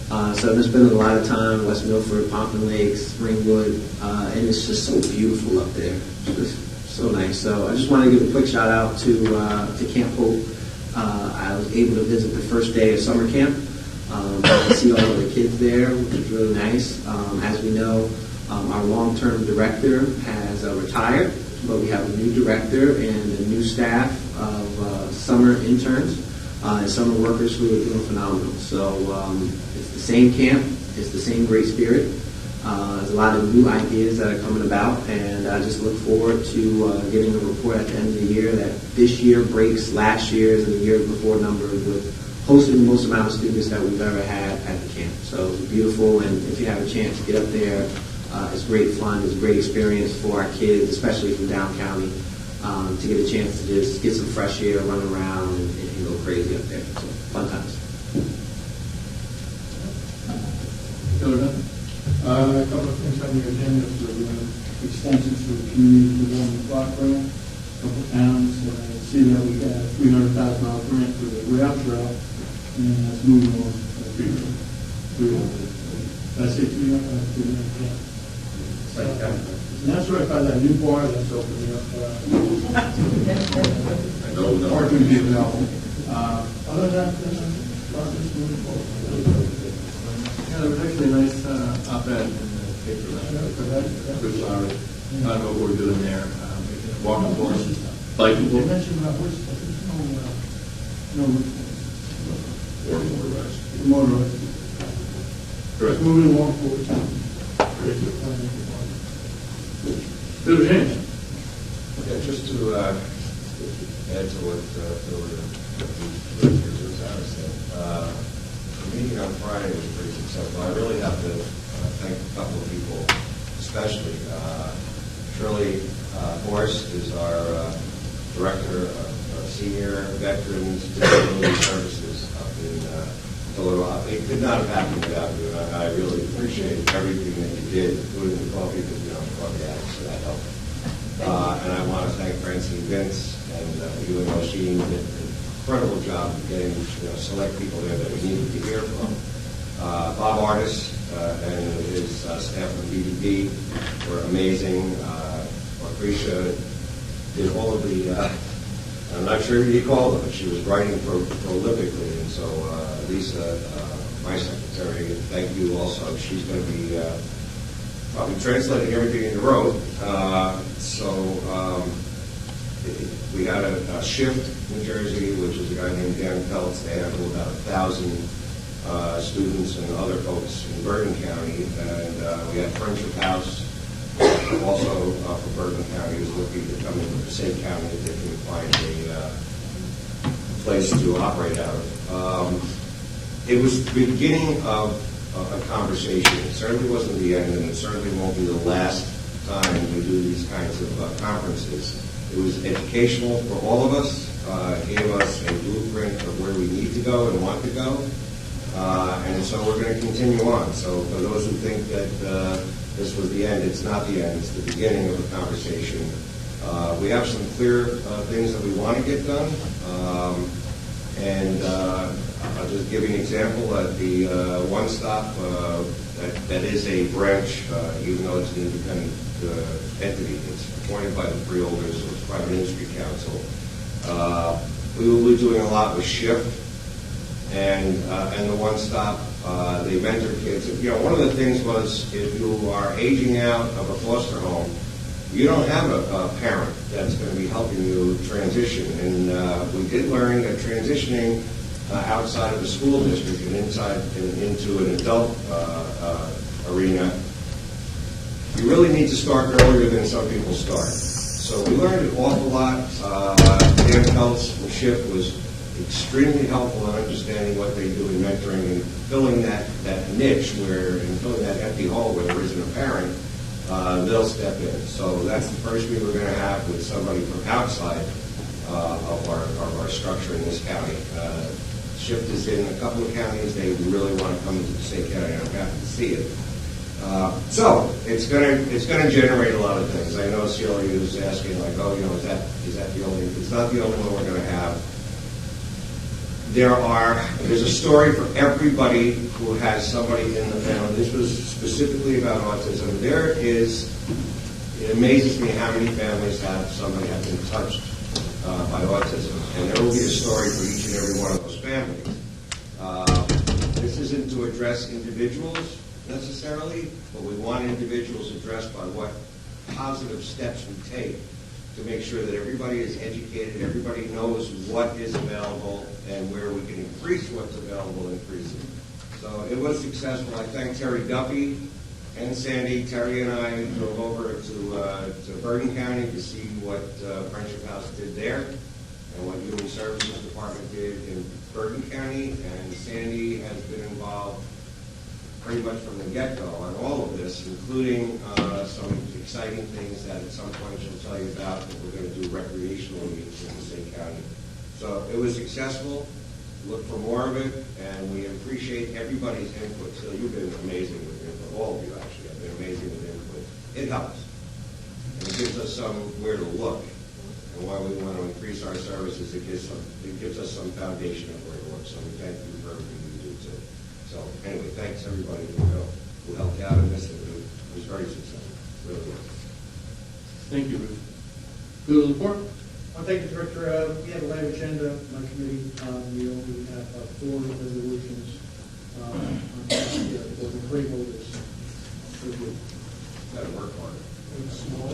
So I've been spending a lot of time in West Milford, Pompton Lakes, Ringwood, and it's just so beautiful up there. It's just so nice. So I just want to give a quick shout out to Camp Hope. I was able to visit the first day of summer camp. I see all of the kids there, which is really nice. As we know, our long-term director has retired, but we have a new director and a new staff of summer interns and summer workers who are doing phenomenal. So it's the same camp, it's the same great spirit. There's a lot of new ideas that are coming about, and I just look forward to getting a report at the end of the year that this year breaks last year's and the year before numbers with hosting the most amount of students that we've ever had at the camp. So it's beautiful, and if you have a chance to get up there, it's great fun. It's a great experience for our kids, especially from down county, to get a chance to just get some fresh air, run around, and go crazy up there. So fun times. A couple of things on your agenda for extensions to the community development block grant. A couple towns see that we got $300,000 grant for the rail trail, and that's moving on. That's it. And that's right by that new bar that's opening up. I know. Parking is available. Other than that, process moving forward. Yeah, there was actually a nice op-ed in the paper with Larry. I don't know what we're doing there. Walking horses. Biking You horses. mentioned about horses, but there's Or no motorized. Correct. Moving along forward. Bill James? Yeah, just to add to what Phil said, the meeting on Friday was pretty successful. I really have to thank a couple of people, especially Shirley Morse is our Director of Senior Veterans Disability Services up in Philadelphia. It could not have happened without you, and I really appreciate everything that you did, including the coffee, because you don't coffee addicts, so that helped. And I want to thank Francine Vince and you and Osheen did an incredible job of getting select people there that we needed to hear from. Bob Artis and his staff from BDP were amazing. Lucretia did all of the, I'm not sure you call them, but she was writing prolifically, and so Lisa, my secretary, thank you also. She's going to be probably translating everything in the road. We had a shift in New Jersey, which is a guy named Dan Peltz. They handle about 1,000 students and other folks in Bergen County. And we had Friendship House, also from Bergen County, who's looking to come into Passaic County if they can find a place to operate out of. It was the beginning of a conversation. It certainly wasn't the end, and it certainly won't be the last time we do these kinds of conferences. It was educational for all of us. It gave us a blueprint of where we need to go and want to go. And so we're going to continue on. So for those who think that this was the end, it's not the end. It's the beginning of a conversation. We have some clear things that we want to get done. I'll just give you an example. At the One Stop, that is a branch, even though it's an independent entity. It's appointed by the freeholders, so it's private industry council. We will be doing a lot with Shift and the One Stop. They mentor kids. One of the things was if you are aging out of a foster home, you don't have a parent that's going to be helping you transition. And we did learn that transitioning outside of the school district and into an adult arena, you really need to start earlier than some people start. So we learned an awful lot. Dan Peltz from Shift was extremely helpful in understanding what they do in mentoring and filling that niche and filling that empty hole where there isn't a parent. They'll step in. So that's the first meeting we're going to have with somebody from outside of our structure in this county. Shift is in a couple of counties. They really want to come into Passaic County, and I'm happy to see it. So it's going to generate a lot of things. I know Celia is asking, like, oh, is that the only? It's not the only one we're going to have. There's a story for everybody who has somebody in the family. This was specifically about autism. It amazes me how many families have somebody have been touched by autism, and there will be a story for each and every one of those families. This isn't to address individuals necessarily, but we want individuals addressed by what positive steps we take to make sure that everybody is educated, everybody knows what is available, and where we can increase what's available, increase it. So it was successful. I thank Terry Duffy and Sandy. Terry and I drove over to Bergen County to see what Friendship House did there and what Human Services Department did in Bergen County. And Sandy has been involved pretty much from the get-go on all of this, including some exciting things that at some point she'll tell you about that we're going to do recreationally in Passaic County. So it was successful. Look for more of it, and we appreciate everybody's input. So you've been amazing with input. All of you actually have been amazing with input. It helps. And it gives us somewhere to look. And while we want to increase our services, it gives us some foundation of where to look. So we thank you for everything you do too. So anyway, thanks everybody who helped out in this. It was very successful. Really was. Thank you, Ruth. Bill report. Thank you, Director. We have a live agenda on my committee. We only have 4 resolutions on for the freeholders. Got to work on it. It's small.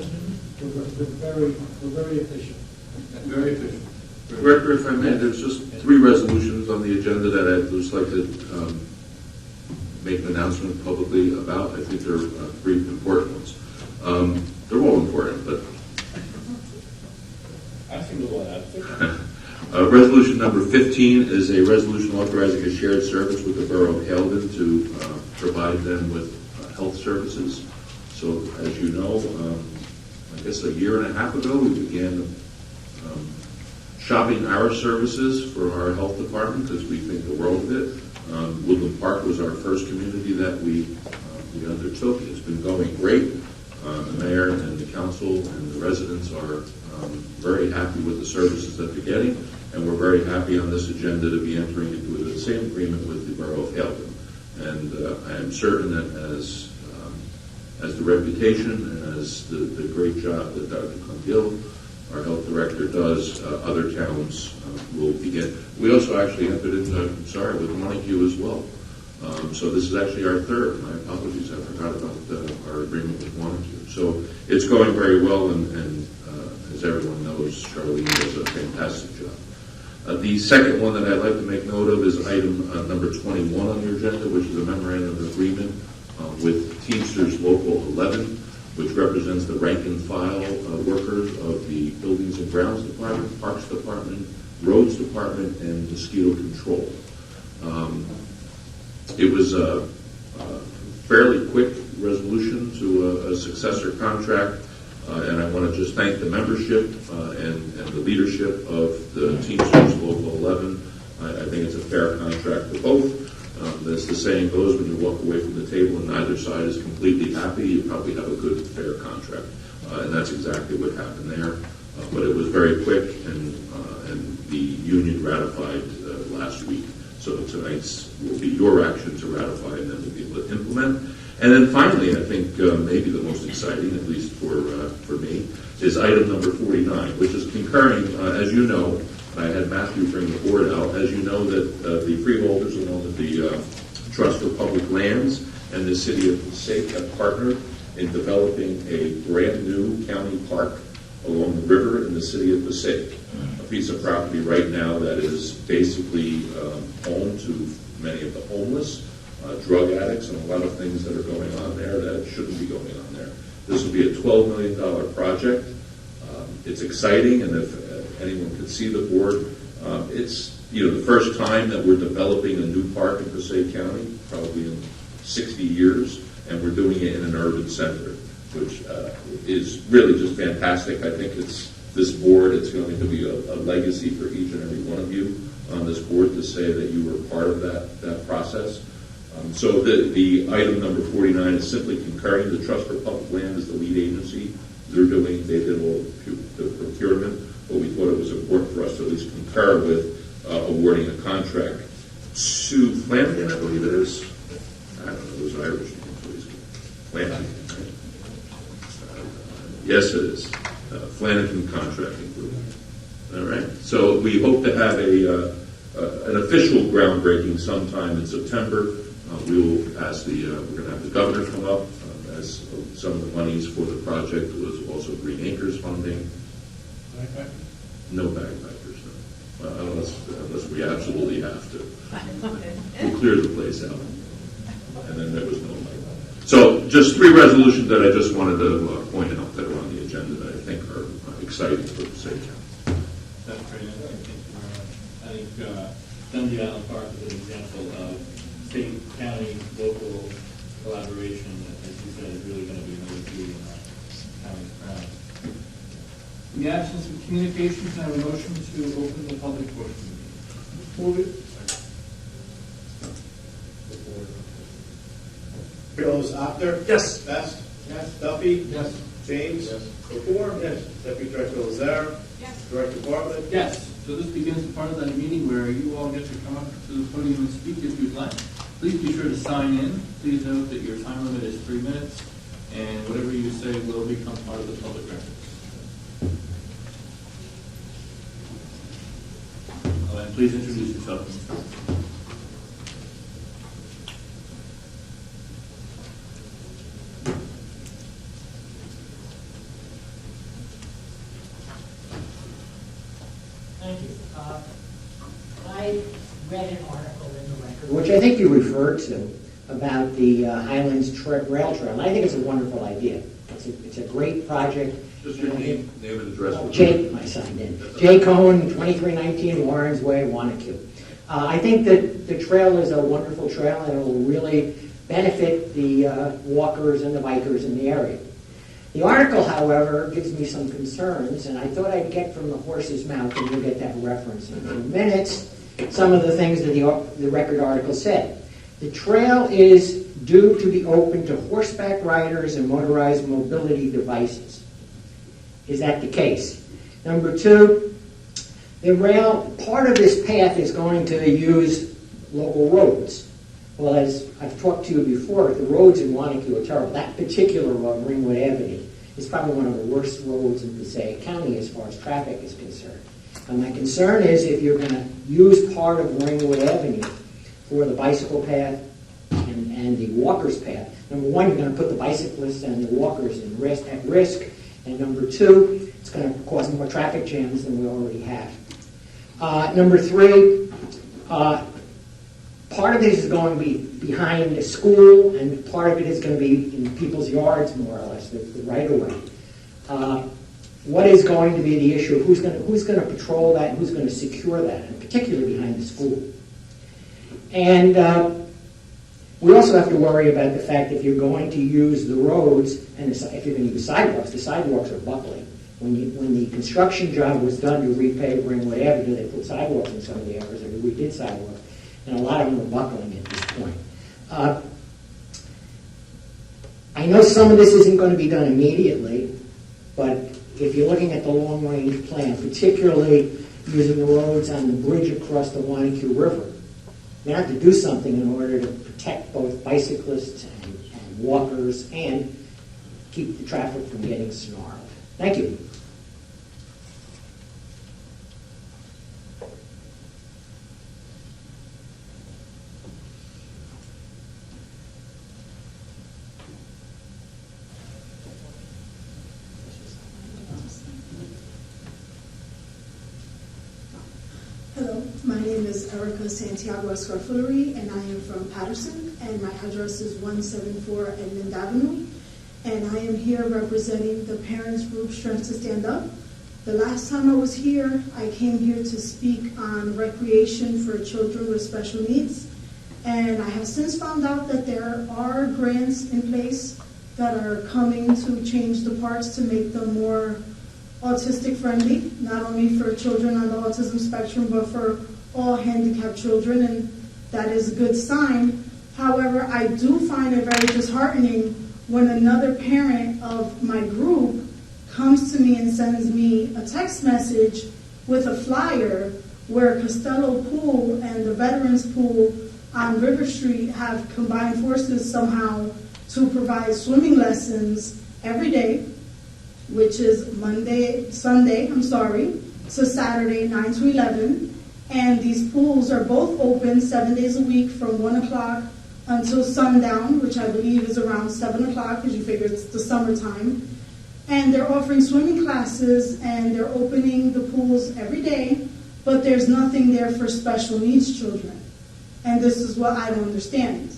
We're very efficient. Very efficient. Director, if I may, there's just 3 resolutions on the agenda that I'd just like to make an announcement publicly about. I think they're 3 important ones. They're all important, but I think we'll have resolution number 15 is a resolution authorizing a shared service with the Borough of Haledon to provide them with health services. So, as you know, I guess a year and a half ago, we began shopping our services for our health department because we think the world of it. Woodland Park was our first community that we undertook. It's been going great. The mayor and the council and the residents are very happy with the services that they're getting, and we're very happy on this agenda to be entering into the same agreement with the Borough of Haledon. And I am certain that as the reputation and as the great job that Dr. Condill, our health director, does, other towns will begin. We also actually entered into, with Montague as well. So this is actually our 3rd. My apologies, I forgot about our agreement with Montague. So it's going very well, and as everyone knows, Charlene does a fantastic job. The second one that I'd like to make note of is item number 21 on your agenda, which is a memorandum of agreement with Teamsters Local 11, which represents the rank and file workers of the Buildings and Grounds Department, Parks Department, Roads Department, and Mosquito Control. It was a fairly quick resolution to a successor contract, and I want to just thank the membership and the leadership of the Teamsters Local 11. I think it's a fair contract for both. As the saying goes, when you walk away from the table and neither side is completely happy, you probably have a good, fair contract. And that's exactly what happened there. But it was very quick, and the union ratified last week. So tonight's will be your action to ratify, and then we'll be able to implement. And then finally, I think maybe the most exciting, at least for me, is item number 49, which is concurring, as you know. I had Matthew bring the board out. As you know, that the freeholders, along with the Trust for Public Lands and the City of Passaic, have partnered in developing a brand new county park along the river in the City of Passaic. A piece of property right now that is basically home to many of the homeless, drug addicts, and a lot of things that are going on there that shouldn't be going on there. This will be a $12 million project. It's exciting, and if anyone could see the board, it's the first time that we're developing a new park in Passaic County, probably in 60 years, and we're doing it in an urban center, which is really just fantastic. I think this board, it's going to be a legacy for each and every one of you on this board to say that you were part of that process. So the item number 49 is simply concurring. The Trust for Public Land is the lead agency. They did all the procurement, but we thought it was important for us to at least concur with awarding a contract to Flanagan, I believe it is. I don't know, those Irish names, please. Flanagan, right? Yes, it is. Flanagan Contracting Group. All right. So we hope to have an official groundbreaking sometime in September. We will ask we're going to have the governor come up as some of the monies for the project was also Green Acres funding. No bagpipers, no. Unless we absolutely have to. We'll clear the place out. And then there was no light. So just 3 resolutions that I just wanted to point out that are on the agenda that I think are exciting for the sake of. That's great. I think Dundee Island Park is an example of state, county, local collaboration that, as you said, is really going to be another key in our county's crown. In the absence of communication, can I have a motion to open the public portion? Move it. Freeholders, Actor? Yes. Best? Yes. Duffy? Yes. James? Yes. Lepore? Yes. Deputy Director Lazare? Yes. Director Bartlett? Yes. So this begins the part of that meeting where you all get to come up to the podium and speak if you'd like. Please be sure to sign in. Please note that your time limit is 3 minutes, and whatever you say will become part of the public record. Oh, and please introduce yourself. Thank you. I read an article in the record, which I think you referred to, about the Highlands Rail Trail. I think it's a wonderful idea. It's a great project. Just your name and address. Jake, I signed in. Jay Cohen, 2319 Warrens Way, Wanacue. I think that the trail is a wonderful trail, and it will really benefit the walkers and the bikers in the area. The article, however, gives me some concerns, and I thought I'd get from the horse's mouth, and you'll get that reference in a few minutes, some of the things that the record article said. The trail is due to be open to horseback riders and motorized mobility devices. Is that the case? Number 2, the rail, part of this path is going to use local roads. Well, as I've talked to you before, the roads in Wanacue are terrible. That particular road, Ringwood Avenue, is probably one of the worst roads in Passaic County as far as traffic is concerned. And my concern is if you're going to use part of Ringwood Avenue for the bicycle path and the walkers path, number 1, you're going to put the bicyclists and the walkers at risk, and number 2, it's going to cause more traffic jams than we already have. Number 3, part of this is going to be behind the school, and part of it is going to be in people's yards, more or less, the right-of-way. What is going to be the issue of who's going to patrol that and who's going to secure that, and particularly behind the school? And we also have to worry about the fact that if you're going to use the roads, and if you're going to use the sidewalks are buckling. When the construction job was done to repave Ringwood Avenue, they put sidewalks in some of the areas, or we did sidewalks, and a lot of them are buckling at this point. I know some of this isn't going to be done immediately, but if you're looking at the long-range plan, particularly using the roads on the bridge across the Wanacue River, you have to do something in order to protect both bicyclists and walkers and keep the traffic from getting snarled. Thank you. Hello, my name is Erica Santiago Escarfullery, and I am from Patterson, and my address is 174 Edmond Avenue. And I am here representing the parents group Strength to Stand Up, The last time I was here, I came here to speak on recreation for children with special needs. And I have since found out that there are grants in place that are coming to change the parks to make them more autistic friendly, not only for children on the autism spectrum, but for all handicapped children, and that is a good sign. However, I do find it very disheartening when another parent of my group comes to me and sends me a text message with a flyer where Costello Pool and the Veterans Pool on River Street have combined forces somehow to provide swimming lessons every day, which is Sunday to Saturday, 9 to 11. And these pools are both open 7 days a week from 1 o'clock until sundown, which I believe is around 7 o'clock, because you figure it's the summertime. And they're offering swimming classes, and they're opening the pools every day, but there's nothing there for special needs children. And this is what I don't understand.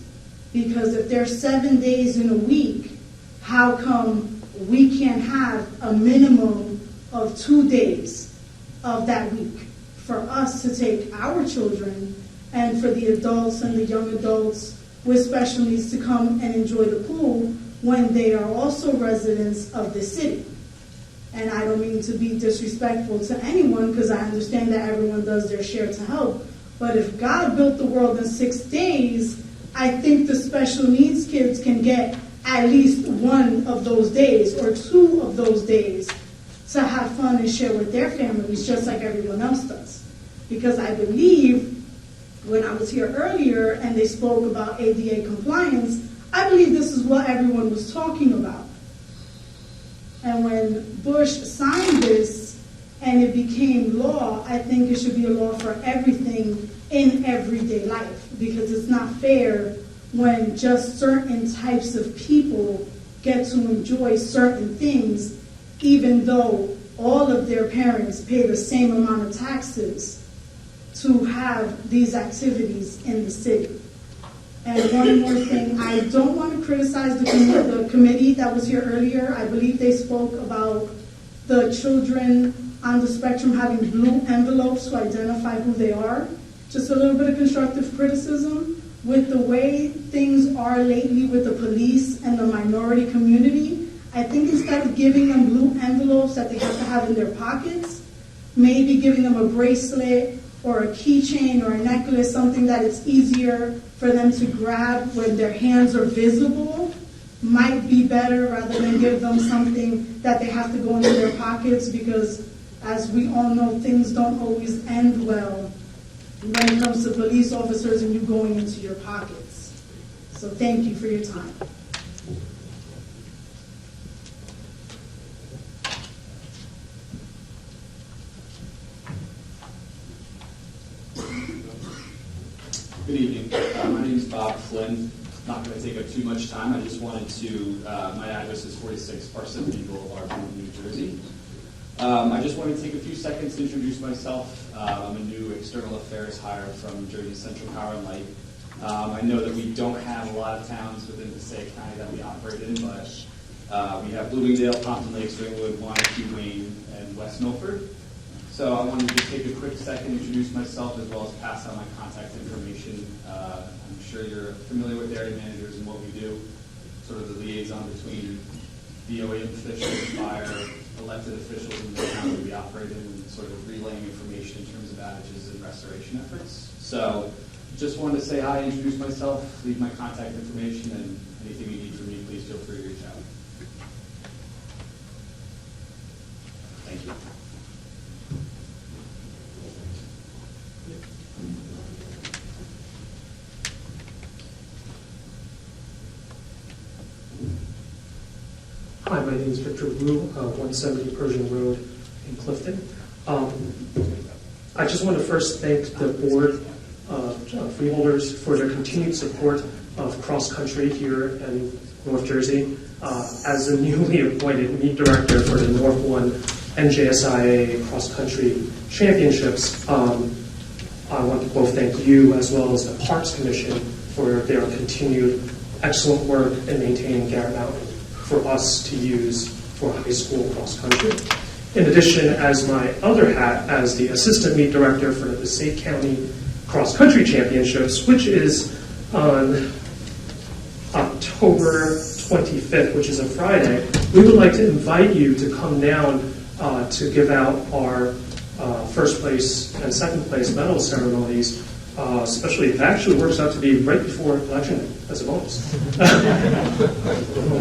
Because if there's 7 days in a week, how come we can't have a minimum of 2 days of that week for us to take our children and for the adults and the young adults with special needs to come and enjoy the pool when they are also residents of the city? And I don't mean to be disrespectful to anyone, because I understand that everyone does their share to help. But if God built the world in 6 days, I think the special needs kids can get at least 1 of those days or 2 of those days to have fun and share with their families, just like everyone else does. Because I believe when I was here earlier and they spoke about ADA compliance, I believe this is what everyone was talking about. And when Bush signed this and it became law, I think it should be a law for everything in everyday life, because it's not fair when just certain types of people get to enjoy certain things, even though all of their parents pay the same amount of taxes to have these activities in the city. And one more thing, I don't want to criticize the committee that was here earlier. I believe they spoke about the children on the spectrum having blue envelopes to identify who they are. Just a little bit of constructive criticism. With the way things are lately with the police and the minority community, I think instead of giving them blue envelopes that they have to have in their pockets, maybe giving them a bracelet or a keychain or a necklace, something that it's easier for them to grab when their hands are visible, might be better, rather than give them something that they have to go into their pockets, because as we all know, things don't always end well when it comes to police officers and you going into your pockets. So thank you for your time. Good evening. My name is Bob Flynn. Not going to take up too much time. I just wanted to, my address is 46 Parsippany Boulevard, New Jersey. I just wanted to take a few seconds to introduce myself. I'm a new external affairs hire from Jersey Central Power and Light. I know that we don't have a lot of towns within Passaic County that we operate in, but we have Bloomingdale, Pompton Lakes, Ringwood, Wanakee, Wayne, and West Milford. So I wanted to take a quick second, introduce myself, as well as pass on my contact information. I'm sure you're familiar with area managers and what we do, sort of the liaison between DOE officials, fire, elected officials in the town that we operate in, and sort of relaying information in terms of outages and restoration efforts. So just wanted to say hi, introduce myself, leave my contact information, and anything you need from me, please feel free to reach out. Thank you. Hi, my name is Victor Wu, 170 Persian Road in Clifton. I just want to first thank the board freeholders for their continued support of cross-country here in North Jersey. As a newly appointed meet director for the North 1 NJSIA cross-country championships, I want to both thank you as well as the Parks Commission for their continued excellent work in maintaining Garrett Mountain for us to use for high school cross country. In addition, as my other hat as the assistant meet director for the Passaic County Cross Country Championships, which is on October 25th, which is a Friday, we would like to invite you to come down to give out our first place and second place medal ceremonies. Especially, it actually works out to be right before election day as a bonus.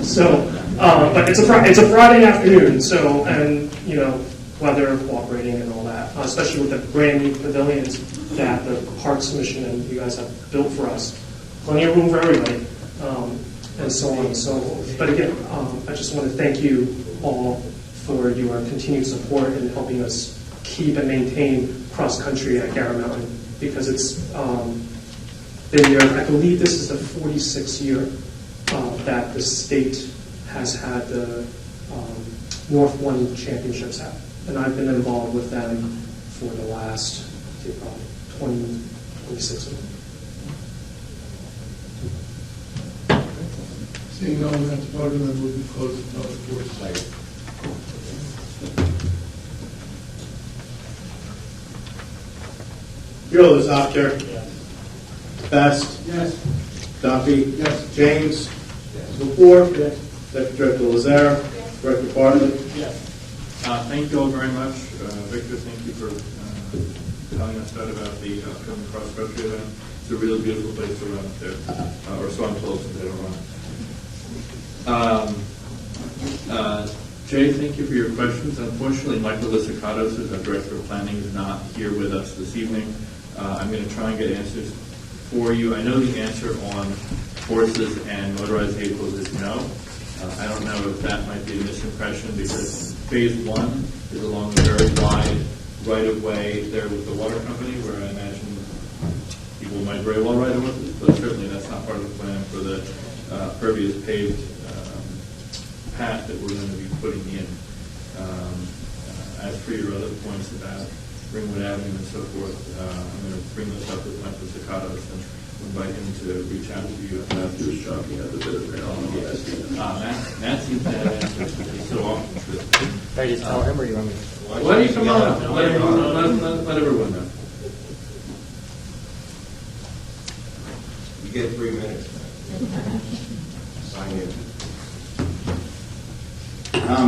So, but it's a Friday afternoon. So, and you know, weather cooperating and all that, especially with the brand new pavilions that the Parks Commission and you guys have built for us. Plenty of room for everybody, and so on and so forth. But again, I just want to thank you all for your continued support in helping us keep and maintain cross country at Garrow Mountain, because it's been there. I believe this is the 46th year that the state has had the North One Championships at, and I've been involved with them for the last 26 of them. Seeing no one at the podium, then we'll be closed to public portion. Freeholders, Actor. Best. Yes. Duffy. Yes. James. Lepore. Yes. Deputy Director Lazare. Director Bartlett. Yes. Thank you all very much. Victor, thank you for telling us that about the upcoming cross-country event. It's a really beautiful place to run up there, or so I'm told since I don't run. Jay, thank you for your questions. Unfortunately, Michael Lisicatos, who's our Director of Planning, is not here with us this evening. I'm going to try and get answers for you. I know the answer on horses and motorized vehicles is no. I don't know if that might be a misimpression, because phase one is along a very wide right-of-way there with the water company, where I imagine people might very well ride horses, but certainly that's not part of the plan for the pervious paved path that we're going to be putting in. As for your other points about Ringwood Avenue and so forth, I'm going to bring this up with Michael Staccatos and invite him to reach out to you. Matthew was shocking at the bit of rail. Matt seems to have answers, because he's so often true. Can I just tell him, or you want me to? Why don't you come on up? Let everyone know. You get 3 minutes. Sign in.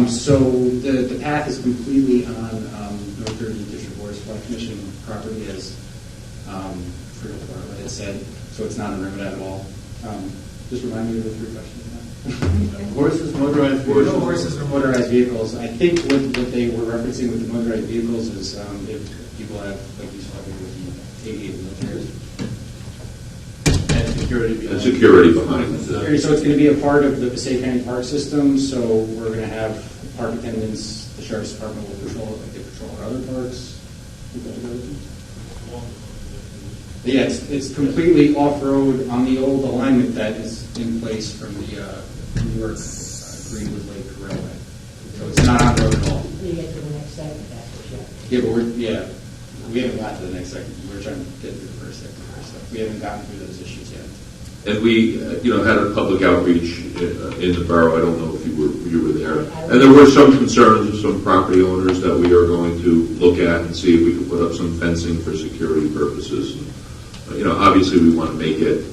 So the path is completely on North Jersey District Board of Flood Commission property, as forget what it said. So it's not on Ringwood at all. Just remind me of the 3 questions now. Horses, motorized vehicles. No horses or motorized vehicles. I think what they were referencing with the motorized vehicles is if people have, like you saw with the 88 wheelchairs. And security behind. And security behind it. So it's going to be a part of the Passaic County Park system. So we're going to have park attendants. The Sheriff's Department will patrol it like they patrol our other parks. Yeah, it's completely off-road on the old alignment that is in place from the New York Greenwood Lake Railway. So it's not on road at all. You get to the next segment, that's for sure. Yeah, but we haven't got to the next segment. We're trying to get through the first segment first. So we haven't gotten through those issues yet. And we, had a public outreach in the borough. I don't know if you were there. And there were some concerns of some property owners that we are going to look at and see if we can put up some fencing for security purposes. And, obviously we want to make it,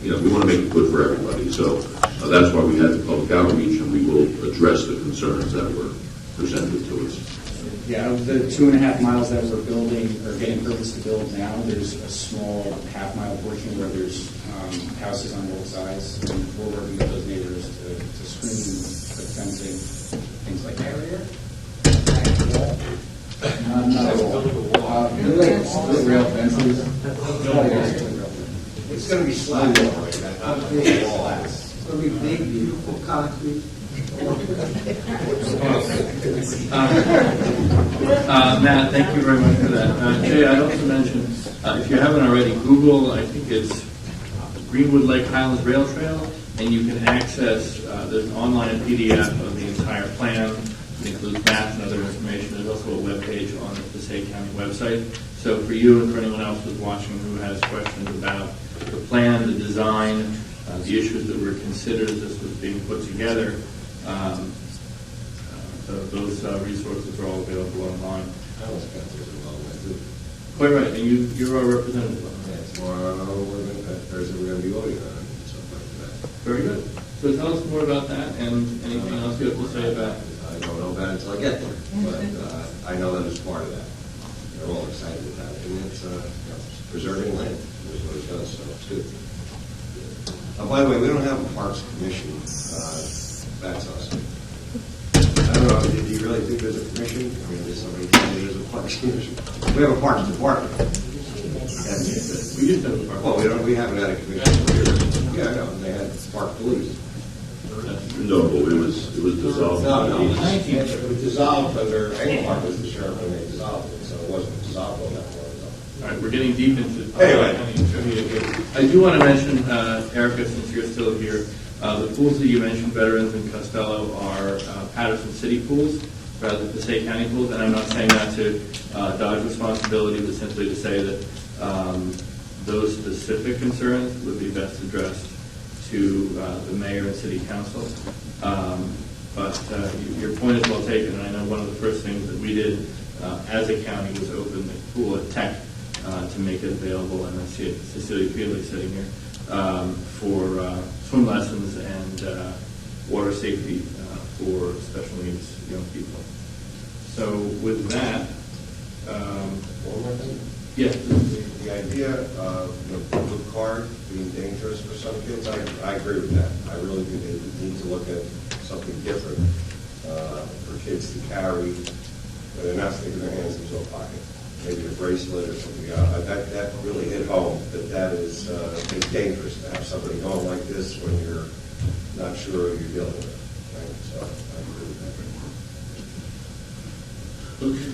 we want to make it good for everybody. So that's why we had the public outreach, and we will address the concerns that were presented to us. Yeah, of the 2.5 miles that we're building or getting permits to build now, there's a small half-mile portion where there's houses on both sides, and we're working with those neighbors to screen, put fencing, things like that. Not all. They're like split rail fences. It's going to be flat, right? Not big walls. It's going to be big, beautiful concrete. Matt, thank you very much for that. Jay, I'd also mention, if you haven't already, Google, I think it's Greenwood Lake Highlands Rail Trail, and you can access, there's an online PDF of the entire plan. It includes maps and other information. There's also a web page on the Passaic County website. So for you and for anyone else who's watching who has questions about the plan, the design, the issues that were considered as this was being put together, those resources are all available online. I almost got those along with it. Quite right, and you're our representative on that. Yeah, tomorrow, Thursday, we're going to be voting on it, and something like that. Very good. So tell us more about that, and anything else you have to say about it? I don't know about it until I get there, but I know that it's part of that. They're all excited about it, and it's preserving land, is what it does, so it's good. By the way, we don't have a Parks Commission. That's us. I don't know, do you really think there's a commission? I mean, there's somebody telling me there's a Parks Commission. We have a Parks Department. We used to have a park. Well, we haven't had a commission for years. Yeah, I know, they had Park Police. No, but it was dissolved. No, in the 19th, it was dissolved under Engelhardt was the sheriff when they dissolved it, so it wasn't dissolved on that one. All right, we're getting deep into Anyway. trivia here. I do want to mention, Erica, since you're still here, the pools that you mentioned, Veterans and Costello, are Patterson City pools rather than Passaic County pools, and I'm not saying that to dodge responsibility, but simply to say that those specific concerns would be best addressed to the mayor and city council. But your point is well taken, and I know one of the first things that we did as a county was open the pool at Tech to make it available, and I see it, Cecilia Feely sitting here, for swim lessons and water safety for special needs young people. So with that, One more thing? yes. The idea of the blue card being dangerous for some kids, I agree with that. I really think they need to look at something different for kids to carry, but they're not sticking their hands into a pocket. Maybe a bracelet or something. That really hit home, that is it's dangerous to have somebody going like this when you're not sure who you're dealing with. Right? So I agree with that. Okay.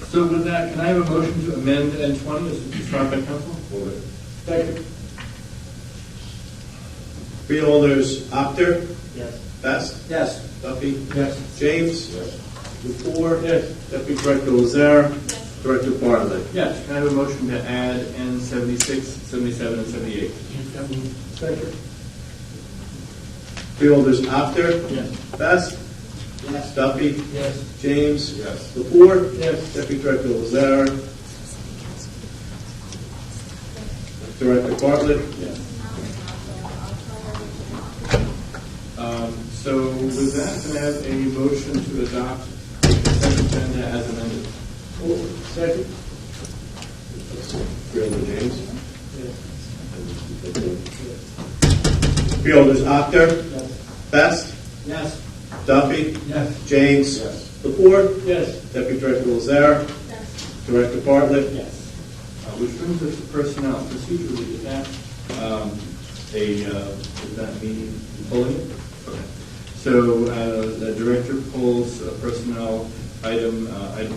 So with that, can I have a motion to amend N20 as described by council? Move it. Second. Freeholders, Apter. Yes. Best. Yes. Duffy. Yes. James. Yes. Latour. Yes. Deputy Director Lazare. Director Bartlett. Yes. Can I have a motion to add N76, 77, and 78? Second. Freeholders, Apter. Yes. Best. Yes. Duffy. Yes. James. Yes. Latour. Yes. Deputy Director Lazare. Director Bartlett. Yes. So with that, can I have a motion to adopt the consent agenda as amended? Second. Freeholder James. Freeholders, Apter. Best. Yes. Duffy. Yes. James. Yes. Lepore. Yes. Deputy Director Lazare. Director Bartlett. Yes. Which brings us to personnel. Procedurally, is that is that meeting pulling it? Okay. So the director pulls personnel item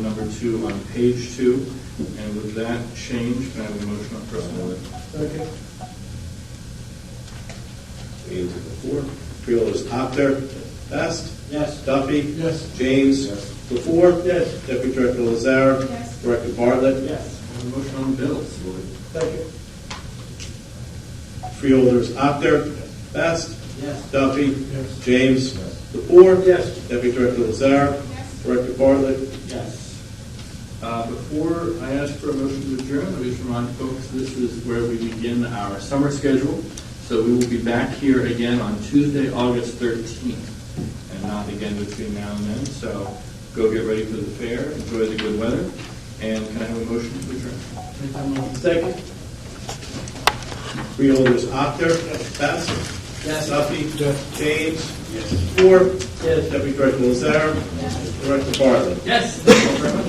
number 2 on page 2, and with that change, can I have a motion on personnel? Okay. Into the floor. Freeholders, Apter. Best. Yes. Duffy. Yes. James. Yes. Lepore. Yes. Deputy Director Lazare. Yes. Director Bartlett. Yes. I have a motion on the bills. Second. Freeholders, Apter. Best. Yes. Duffy. Yes. James. Lepore. Yes. Deputy Director Lazare. Director Bartlett. Yes. Before I ask for a motion to adjourn, let me just remind folks this is where we begin our summer schedule. So we will be back here again on Tuesday, August 13th, and not again between now and then. So go get ready for the fair, enjoy the good weather, and can I have a motion to adjourn? Second. Freeholders, Apter. Best. Yes. Duffy. Yes. James. Yes. Lepore. Yes. Deputy Director Lazare. Director Bartlett. Yes. Thank you very much.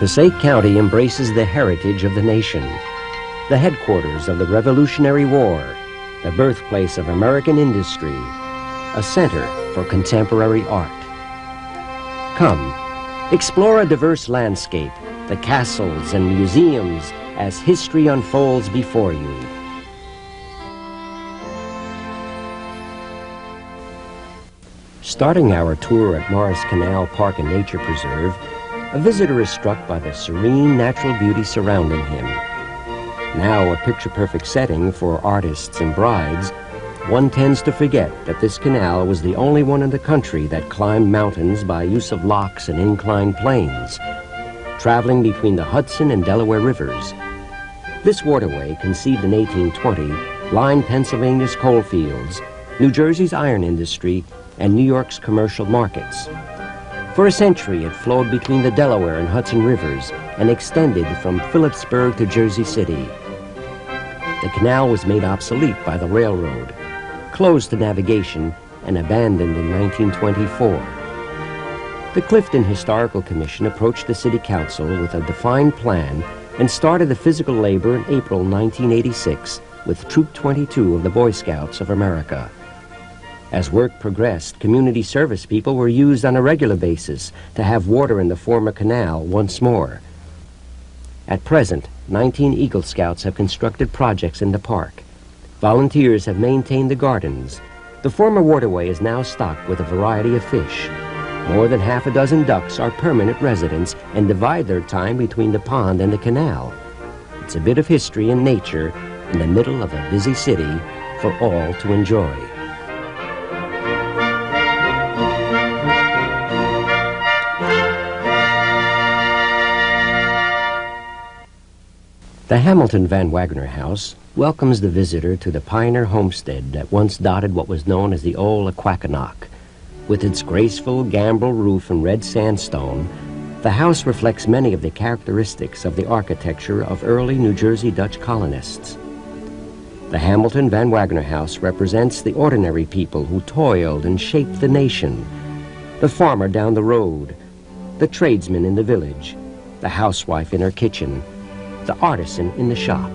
Passaic County embraces the heritage of the nation, the headquarters of the Revolutionary War, the birthplace of American industry, a center for contemporary art. Come, explore a diverse landscape, the castles and museums as history unfolds before you. Starting our tour at Morris Canal Park and Nature Preserve, a visitor is struck by the serene natural beauty surrounding him. Now a picture-perfect setting for artists and brides, one tends to forget that this canal was the only one in the country that climbed mountains by use of locks and inclined planes, traveling between the Hudson and Delaware rivers. This waterway, conceived in 1820, lined Pennsylvania's coal fields, New Jersey's iron industry, and New York's commercial markets. For a century, it flowed between the Delaware and Hudson rivers and extended from Phillipsburg to Jersey City. The canal was made obsolete by the railroad, closed to navigation, and abandoned in 1924. The Clifton Historical Commission approached the City Council with a defined plan and started the physical labor in April 1986 with Troop 22 of the Boy Scouts of America. As work progressed, community service people were used on a regular basis to have water in the former canal once more. At present, 19 Eagle Scouts have constructed projects in the park. Volunteers have maintained the gardens. The former waterway is now stocked with a variety of fish. More than half a dozen ducks are permanent residents and divide their time between the pond and the canal. It's a bit of history and nature in the middle of a busy city for all to enjoy. The Hamilton Van Wagner House welcomes the visitor to the pioneer homestead that once dotted what was known as the old Aquaconock. With its graceful gambrel roof and red sandstone, the house reflects many of the characteristics of the architecture of early New Jersey Dutch colonists. The Hamilton Van Wagner House represents the ordinary people who toiled and shaped the nation. The farmer down the road, the tradesman in the village, the housewife in her kitchen, the artisan in the shop.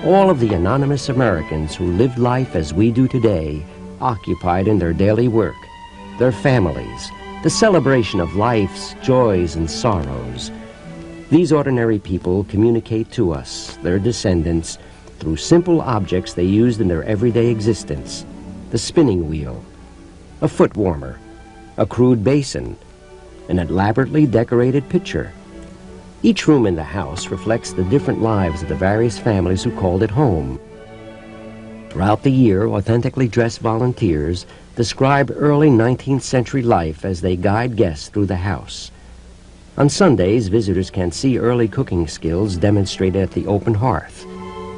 All of the anonymous Americans who lived life as we do today, occupied in their daily work, their families, the celebration of life's joys and sorrows. These ordinary people communicate to us, their descendants, through simple objects they used in their everyday existence. The spinning wheel, a foot warmer, a crude basin, an elaborately decorated pitcher. Each room in the house reflects the different lives of the various families who called it home. Throughout the year, authentically dressed volunteers describe early 19th century life as they guide guests through the house. On Sundays, visitors can see early cooking skills demonstrated at the open hearth.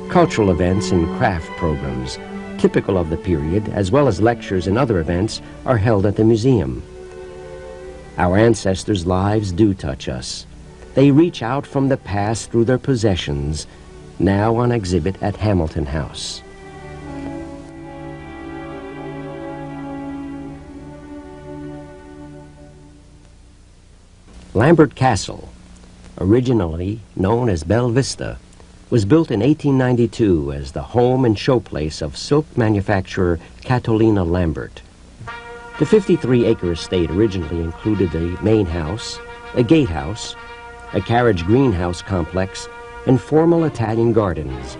Cultural events and craft programs, typical of the period, as well as lectures and other events, are held at the museum. Our ancestors' lives do touch us. They reach out from the past through their possessions, now on exhibit at Hamilton House. Lambert Castle, originally known as Belle Vista, was built in 1892 as the home and showplace of silk manufacturer Catalina Lambert. The 53-acre estate originally included the main house, a gatehouse, a carriage greenhouse complex, and formal Italian gardens.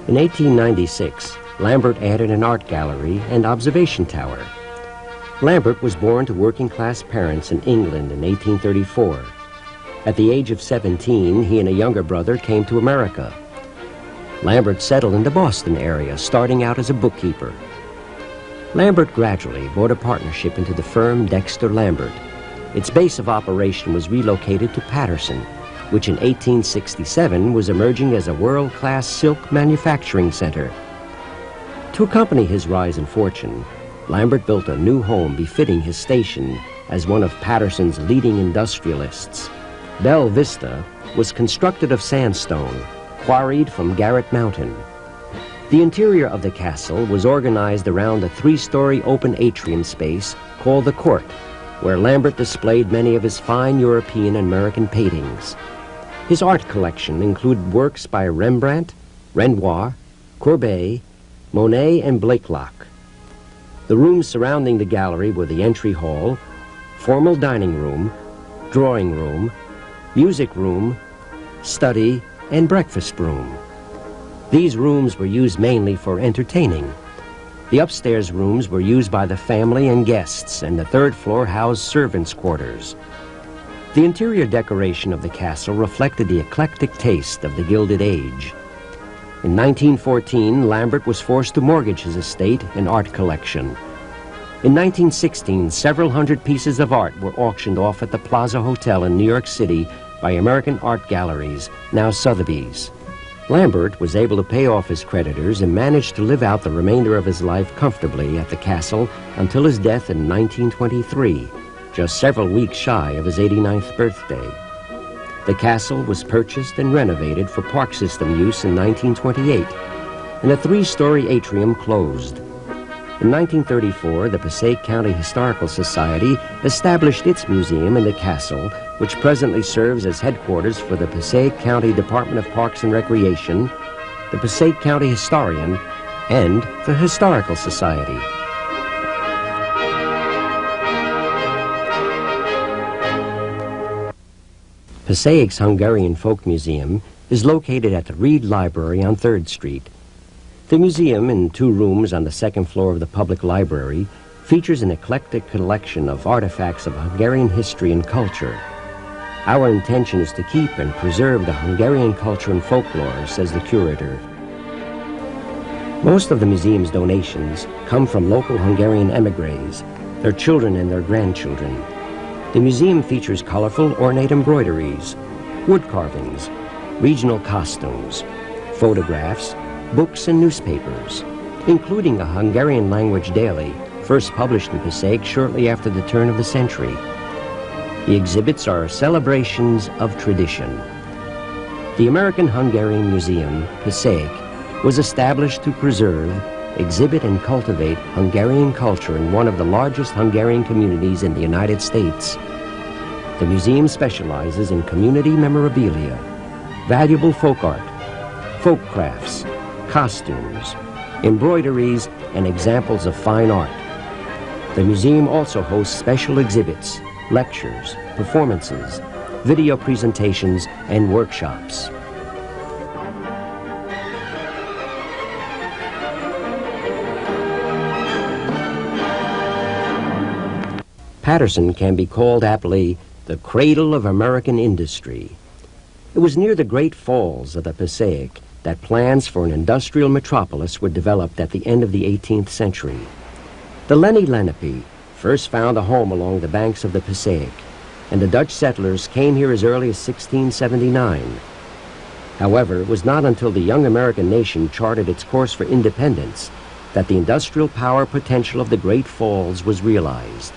In 1896, Lambert added an art gallery and observation tower. Lambert was born to working-class parents in England in 1834. At the age of 17, he and a younger brother came to America. Lambert settled in the Boston area, starting out as a bookkeeper. Lambert gradually brought a partnership into the firm Dexter Lambert. Its base of operation was relocated to Paterson, which in 1867 was emerging as a world-class silk manufacturing center. To accompany his rise in fortune, Lambert built a new home befitting his station as one of Paterson's leading industrialists. Belle Vista was constructed of sandstone, quarried from Garrett Mountain. The interior of the castle was organized around a 3-story open atrium space called the court, where Lambert displayed many of his fine European and American paintings. His art collection included works by Rembrandt, Renoir, Courbet, Monet, and Blakelock. The rooms surrounding the gallery were the entry hall, formal dining room, drawing room, music room, study, and breakfast room. These rooms were used mainly for entertaining. The upstairs rooms were used by the family and guests, and the third floor housed servants' quarters. The interior decoration of the castle reflected the eclectic taste of the Gilded Age. In 1914, Lambert was forced to mortgage his estate and art collection. In 1916, several hundred pieces of art were auctioned off at the Plaza Hotel in New York City by American Art Galleries, now Sotheby's. Lambert was able to pay off his creditors and managed to live out the remainder of his life comfortably at the castle until his death in 1923, just several weeks shy of his 89th birthday. The castle was purchased and renovated for park system use in 1928, and a three-story atrium closed. In 1934, the Passaic County Historical Society established its museum in the castle, which presently serves as headquarters for the Passaic County Department of Parks and Recreation, the Passaic County Historian, and the Historical Society. Passaic's Hungarian Folk Museum is located at the Reed Library on 3rd Street. The museum, in 2 rooms on the 2nd floor of the public library, features an eclectic collection of artifacts of Hungarian history and culture. Our intention is to keep and preserve the Hungarian culture and folklore, says the curator. Most of the museum's donations come from local Hungarian emigres, their children and their grandchildren. The museum features colorful, ornate embroideries, wood carvings, regional costumes, photographs, books, and newspapers, including a Hungarian language daily, first published in Passaic shortly after the turn of the century. The exhibits are celebrations of tradition. The American Hungarian Museum, Passaic, was established to preserve, exhibit, and cultivate Hungarian culture in one of the largest Hungarian communities in the United States. The museum specializes in community memorabilia, valuable folk art, folk crafts, costumes, embroideries, and examples of fine art. The museum also hosts special exhibits, lectures, performances, video presentations, and workshops. Patterson can be called aptly the cradle of American industry. It was near the Great Falls of the Passaic that plans for an industrial metropolis were developed at the end of the 18th century. The Lenni Lenape first found a home along the banks of the Passaic, and the Dutch settlers came here as early as 1679. However, it was not until the young American nation charted its course for independence that the industrial power potential of the Great Falls was realized.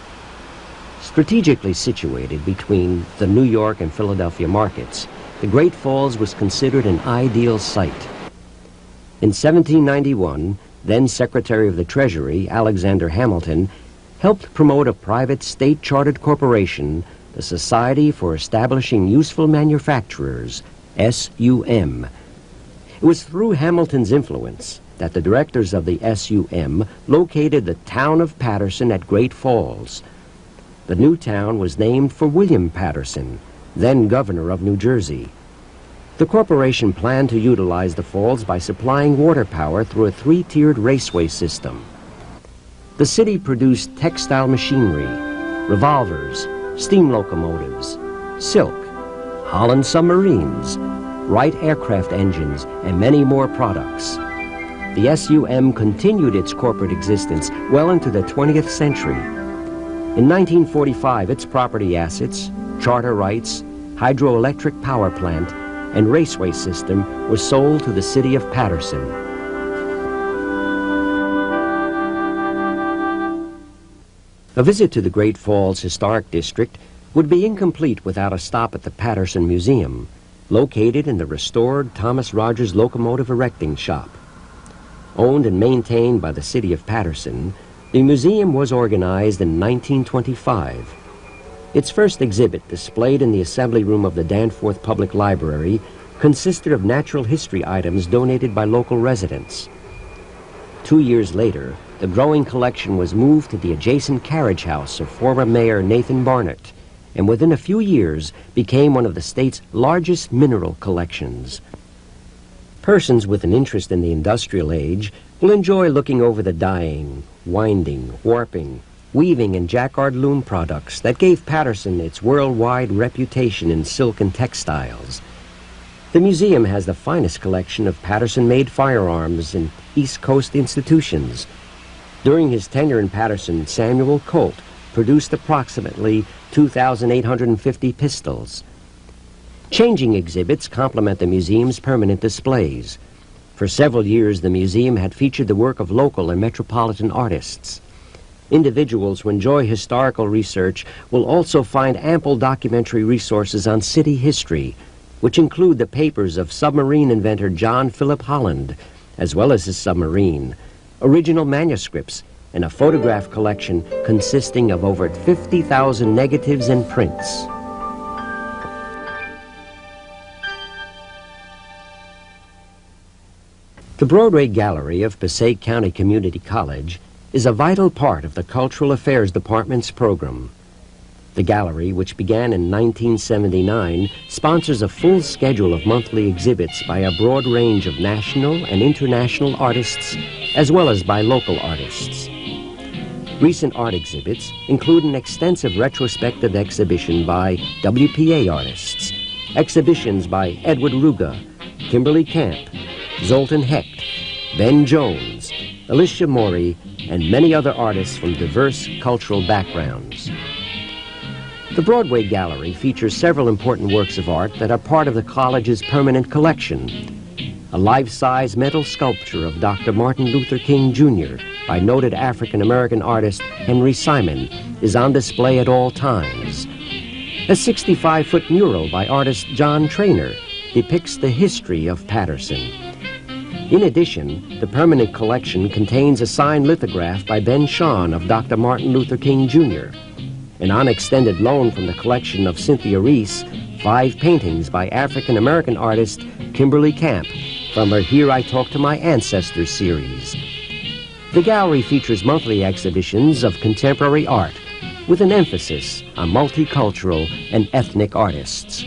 Strategically situated between the New York and Philadelphia markets, the Great Falls was considered an ideal site. In 1791, then Secretary of the Treasury, Alexander Hamilton, helped promote a private state-chartered corporation, the Society for Establishing Useful Manufacturers, SUM. It was through Hamilton's influence that the directors of the SUM located the town of Patterson at Great Falls. The new town was named for William Patterson, then governor of New Jersey. The corporation planned to utilize the falls by supplying water power through a 3-tiered raceway system. The city produced textile machinery, revolvers, steam locomotives, silk, Holland submarines, Wright aircraft engines, and many more products. The SUM continued its corporate existence well into the 20th century. In 1945, its property assets, charter rights, hydroelectric power plant, and raceway system were sold to the city of Patterson. A visit to the Great Falls Historic District would be incomplete without a stop at the Patterson Museum, located in the restored Thomas Rogers Locomotive Erecting Shop. Owned and maintained by the city of Patterson, the museum was organized in 1925 Its first exhibit, displayed in the assembly room of the Danforth Public Library, consisted of natural history items donated by local residents. 2 years later, the growing collection was moved to the adjacent carriage house of former Mayor Nathan Barnett, and within a few years became one of the state's largest mineral collections. Persons with an interest in the industrial age will enjoy looking over the dyeing, winding, warping, weaving, and jacquard loom products that gave Patterson its worldwide reputation in silk and textiles. The museum has the finest collection of Patterson-made firearms and East Coast institutions. During his tenure in Patterson, Samuel Colt produced approximately 2,850 pistols. Changing exhibits complement the museum's permanent displays. For several years, the museum had featured the work of local and metropolitan artists. Individuals who enjoy historical research will also find ample documentary resources on city history, which include the papers of submarine inventor John Philip Holland, as well as his submarine, original manuscripts, and a photograph collection consisting of over 50,000 negatives and prints. The Broadway Gallery of Passaic County Community College is a vital part of the Cultural Affairs Department's program. The gallery, which began in 1979, sponsors a full schedule of monthly exhibits by a broad range of national and international artists, as well as by local artists. Recent art exhibits include an extensive retrospective exhibition by WPA artists, exhibitions by Edward Ruga, Kimberly Camp, Zoltan Hecht, Ben Jones, Alicia Mori, and many other artists from diverse cultural backgrounds. The Broadway Gallery features several important works of art that are part of the college's permanent collection. A life-size metal sculpture of Dr. Martin Luther King Jr. by noted African-American artist Henry Simon is on display at all times. A 65-foot mural by artist John Traynor depicts the history of Patterson. In addition, the permanent collection contains a signed lithograph by Ben Shawn of Dr. Martin Luther King Jr., and on extended loan from the collection of Cynthia Reese, 5 paintings by African-American artist Kimberly Camp from her Here I Talk to My Ancestors series. The gallery features monthly exhibitions of contemporary art with an emphasis on multicultural and ethnic artists.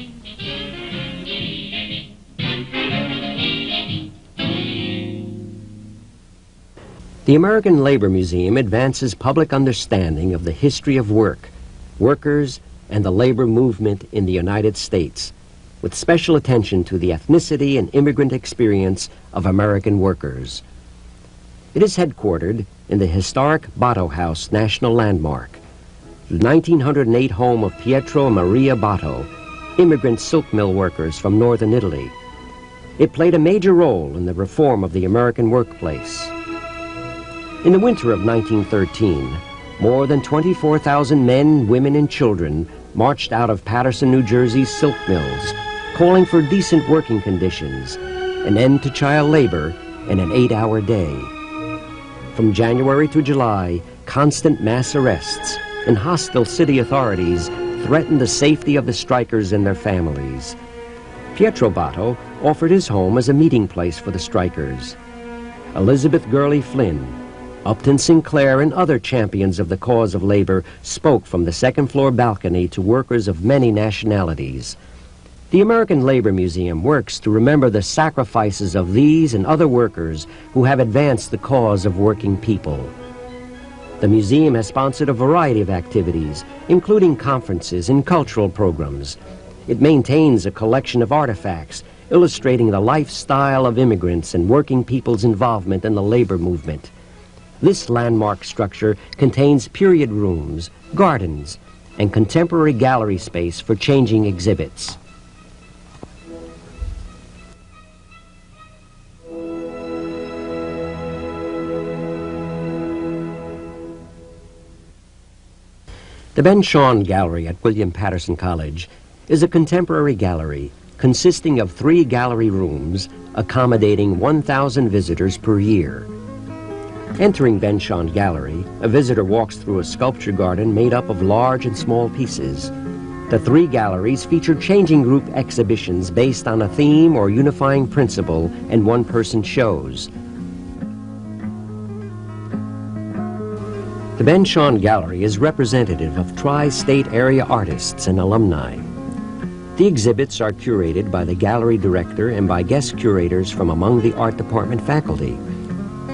The American Labor Museum advances public understanding of the history of work, workers, and the labor movement in the United States, with special attention to the ethnicity and immigrant experience of American workers. It is headquartered in the historic Botto House National Landmark, the 1908 home of Pietro and Maria Botto, immigrant silk mill workers from northern Italy. It played a major role in the reform of the American workplace. In the winter of 1913, more than 24,000 men, women, and children marched out of Patterson, New Jersey's silk mills, calling for decent working conditions, an end to child labor, and an 8-hour day. From January to July, constant mass arrests and hostile city authorities threatened the safety of the strikers and their families. Pietro Botto offered his home as a meeting place for the strikers. Elizabeth Gurley Flynn, Upton Sinclair, and other champions of the cause of labor spoke from the second-floor balcony to workers of many nationalities. The American Labor Museum works to remember the sacrifices of these and other workers who have advanced the cause of working people. The museum has sponsored a variety of activities, including conferences and cultural programs. It maintains a collection of artifacts illustrating the lifestyle of immigrants and working people's involvement in the labor movement. This landmark structure contains period rooms, gardens, and contemporary gallery space for changing exhibits. The Ben Shawn Gallery at William Patterson College is a contemporary gallery consisting of 3 gallery rooms accommodating 1,000 visitors per year. Entering Benchon Gallery, a visitor walks through a sculpture garden made up of large and small pieces. The 3 galleries feature changing group exhibitions based on a theme or unifying principle and one-person shows. The Benchon Gallery is representative of tri-state area artists and alumni. The exhibits are curated by the gallery director and by guest curators from among the art department faculty.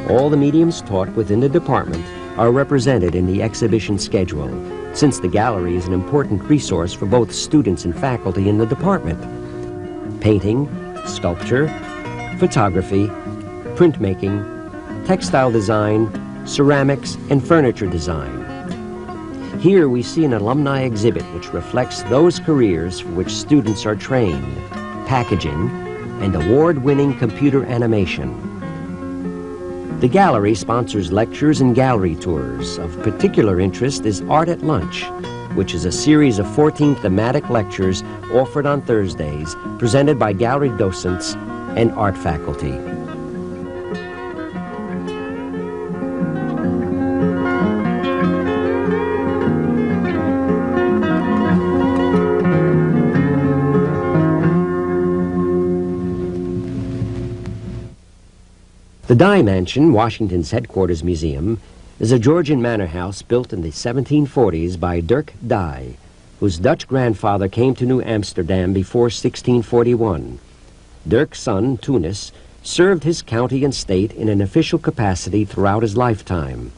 All the mediums taught within the department are represented in the exhibition schedule, since the gallery is an important resource for both students and faculty in the department. Painting, sculpture, photography, printmaking, textile design, ceramics, and furniture design. Here we see an alumni exhibit which reflects those careers for which students are trained, packaging, and award-winning computer animation. The gallery sponsors lectures and gallery tours. Of particular interest is Art at Lunch, which is a series of 14 thematic lectures offered on Thursdays, presented by gallery docents and art faculty. The Dye Mansion, Washington's headquarters museum, is a Georgian manor house built in the 1740s by Dirk Dye, whose Dutch grandfather came to New Amsterdam before 1641. Dirk's son, Tunis, served his county and state in an official capacity throughout his lifetime.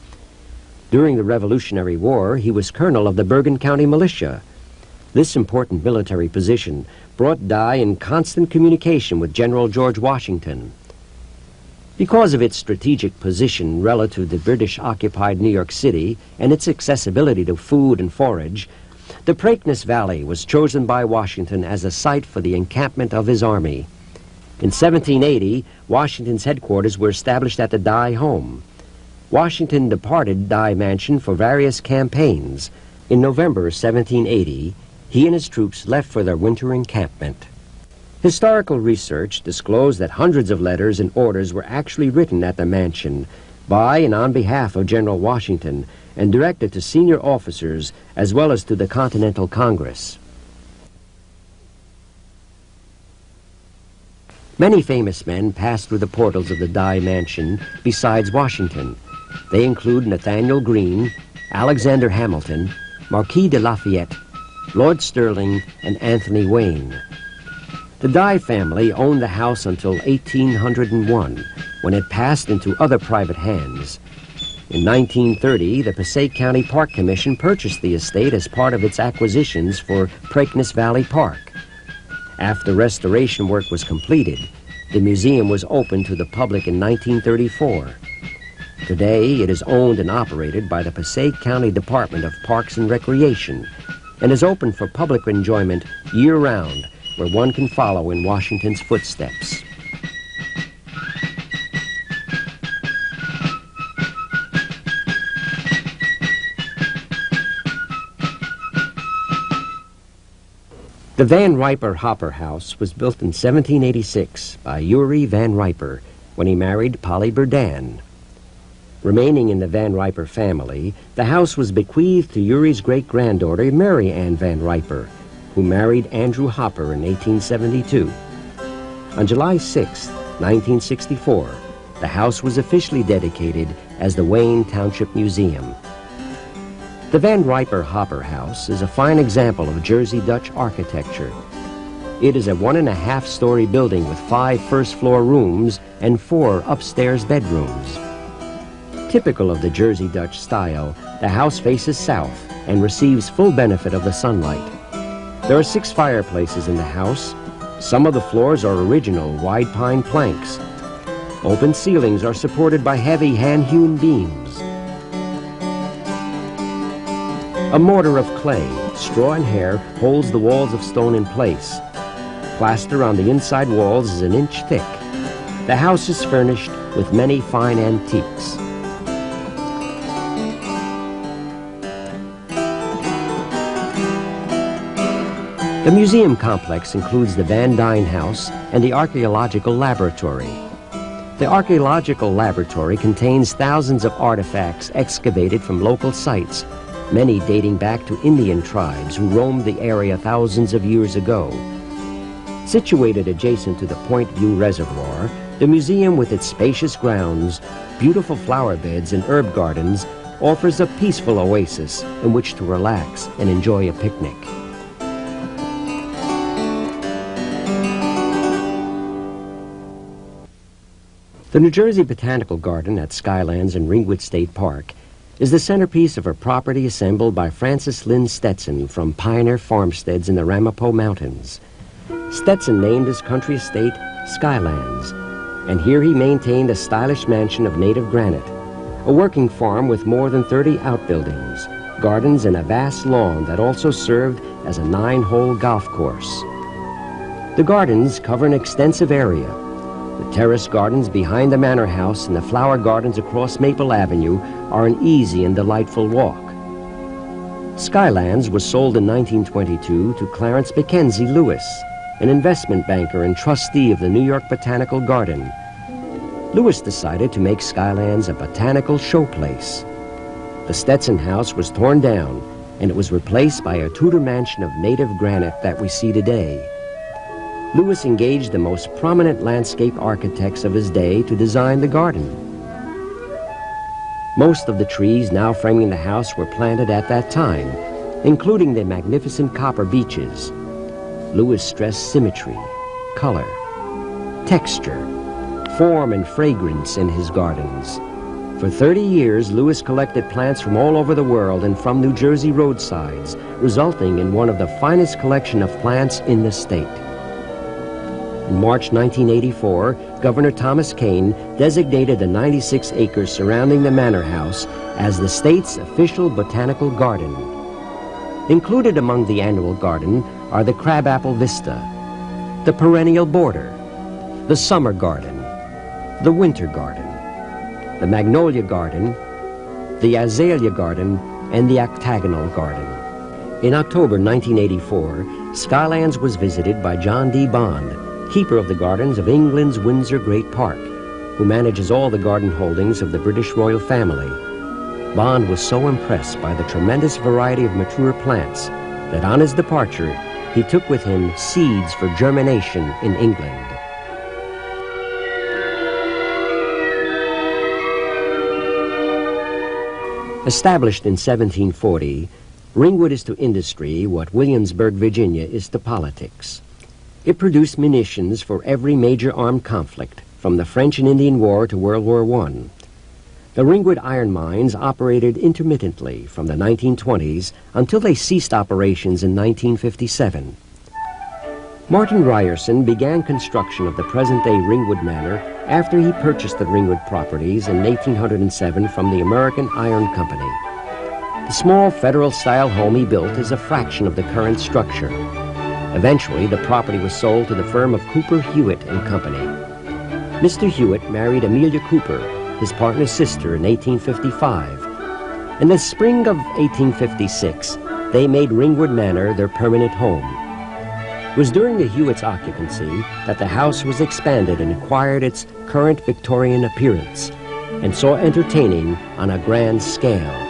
During the Revolutionary War, he was colonel of the Bergen County Militia. This important military position brought Dye in constant communication with General George Washington. Because of its strategic position relative to British-occupied New York City and its accessibility to food and forage, the Preakness Valley was chosen by Washington as a site for the encampment of his army. In 1780, Washington's headquarters were established at the Dye home. Washington departed Dye Mansion for various campaigns. In November 1780, he and his troops left for their winter encampment. Historical research disclosed that hundreds of letters and orders were actually written at the mansion by and on behalf of General Washington and directed to senior officers as well as to the Continental Congress. Many famous men passed through the portals of the Dye Mansion besides Washington. They include Nathaniel Greene, Alexander Hamilton, Marquis de Lafayette, Lord Stirling, and Anthony Wayne. The Dye family owned the house until 1801, when it passed into other private hands. In 1930, the Passaic County Park Commission purchased the estate as part of its acquisitions for Preakness Valley Park. After restoration work was completed, the museum was opened to the public in 1934. Today, it is owned and operated by the Passaic County Department of Parks and Recreation and is open for public enjoyment year-round, where one can follow in Washington's footsteps. The Van Riper Hopper House was built in 1786 by Uri Van Riper when he married Polly Burdan. Remaining in the Van Riper family, the house was bequeathed to Uri's great-granddaughter Mary Ann Van Riper, who married Andrew Hopper in 1872. On July 6, 1964, the house was officially dedicated as the Wayne Township Museum. The Van Riper Hopper House is a fine example of Jersey Dutch architecture. It is a 1.5-story building with 5 first-floor rooms and 4 upstairs bedrooms. Typical of the Jersey Dutch style, the house faces south and receives full benefit of the sunlight. There are 6 fireplaces in the house. Some of the floors are original wide pine planks. Open ceilings are supported by heavy hand-hewn beams. A mortar of clay, straw and hair holds the walls of stone in place. Plaster on the inside walls is 1 inch thick. The house is furnished with many fine antiques. The museum complex includes the Van Dyne House and the Archaeological Laboratory. The archaeological laboratory contains thousands of artifacts excavated from local sites, many dating back to Indian tribes who roamed the area thousands of years ago. Situated adjacent to the Point View Reservoir, the museum with its spacious grounds, beautiful flower beds and herb gardens offers a peaceful oasis in which to relax and enjoy a picnic. The New Jersey Botanical Garden at Skylands and Ringwood State Park is the centerpiece of a property assembled by Francis Lynn Stetson from Pioneer Farmsteads in the Ramapo Mountains. Stetson named his country estate Skylands, and here he maintained a stylish mansion of native granite, a working farm with more than 30 outbuildings, gardens, and a vast lawn that also served as a 9-hole golf course. The gardens cover an extensive area. The terrace gardens behind the manor house and the flower gardens across Maple Avenue are an easy and delightful walk. Skylands was sold in 1922 to Clarence Mackenzie Lewis, an investment banker and trustee of the New York Botanical Garden. Lewis decided to make Skylands a botanical showplace. The Stetson house was torn down, and it was replaced by a Tudor mansion of native granite that we see today. Lewis engaged the most prominent landscape architects of his day to design the garden. Most of the trees now framing the house were planted at that time, including the magnificent copper beeches. Lewis stressed symmetry, color, texture, form, and fragrance in his gardens. For 30 years, Lewis collected plants from all over the world and from New Jersey roadsides, resulting in one of the finest collections of plants in the state. In March 1984, Governor Thomas Kean designated the 96 acres surrounding the manor house as the state's official botanical garden. Included among the annual garden are the crabapple vista, the perennial border, the summer garden, the winter garden, the magnolia garden, the azalea garden, and the octagonal garden. In October 1984, Skylands was visited by John D. Bond, keeper of the gardens of England's Windsor Great Park, who manages all the garden holdings of the British royal family. Bond was so impressed by the tremendous variety of mature plants that on his departure, he took with him seeds for germination in England. Established in 1740, Ringwood is to industry what Williamsburg, Virginia is to politics. It produced munitions for every major armed conflict, from the French and Indian War to World War I. The Ringwood iron mines operated intermittently from the 1920s until they ceased operations in 1957. Martin Ryerson began construction of the present-day Ringwood Manor after he purchased the Ringwood properties in 1807 from the American Iron Company. The small Federal-style home he built is a fraction of the current structure. Eventually, the property was sold to the firm of Cooper, Hewitt and Company. Mr. Hewitt married Amelia Cooper, his partner's sister, in 1855. In the spring of 1856, they made Ringwood Manor their permanent home. It was during the Hewitts' occupancy that the house was expanded and acquired its current Victorian appearance, and saw entertaining on a grand scale.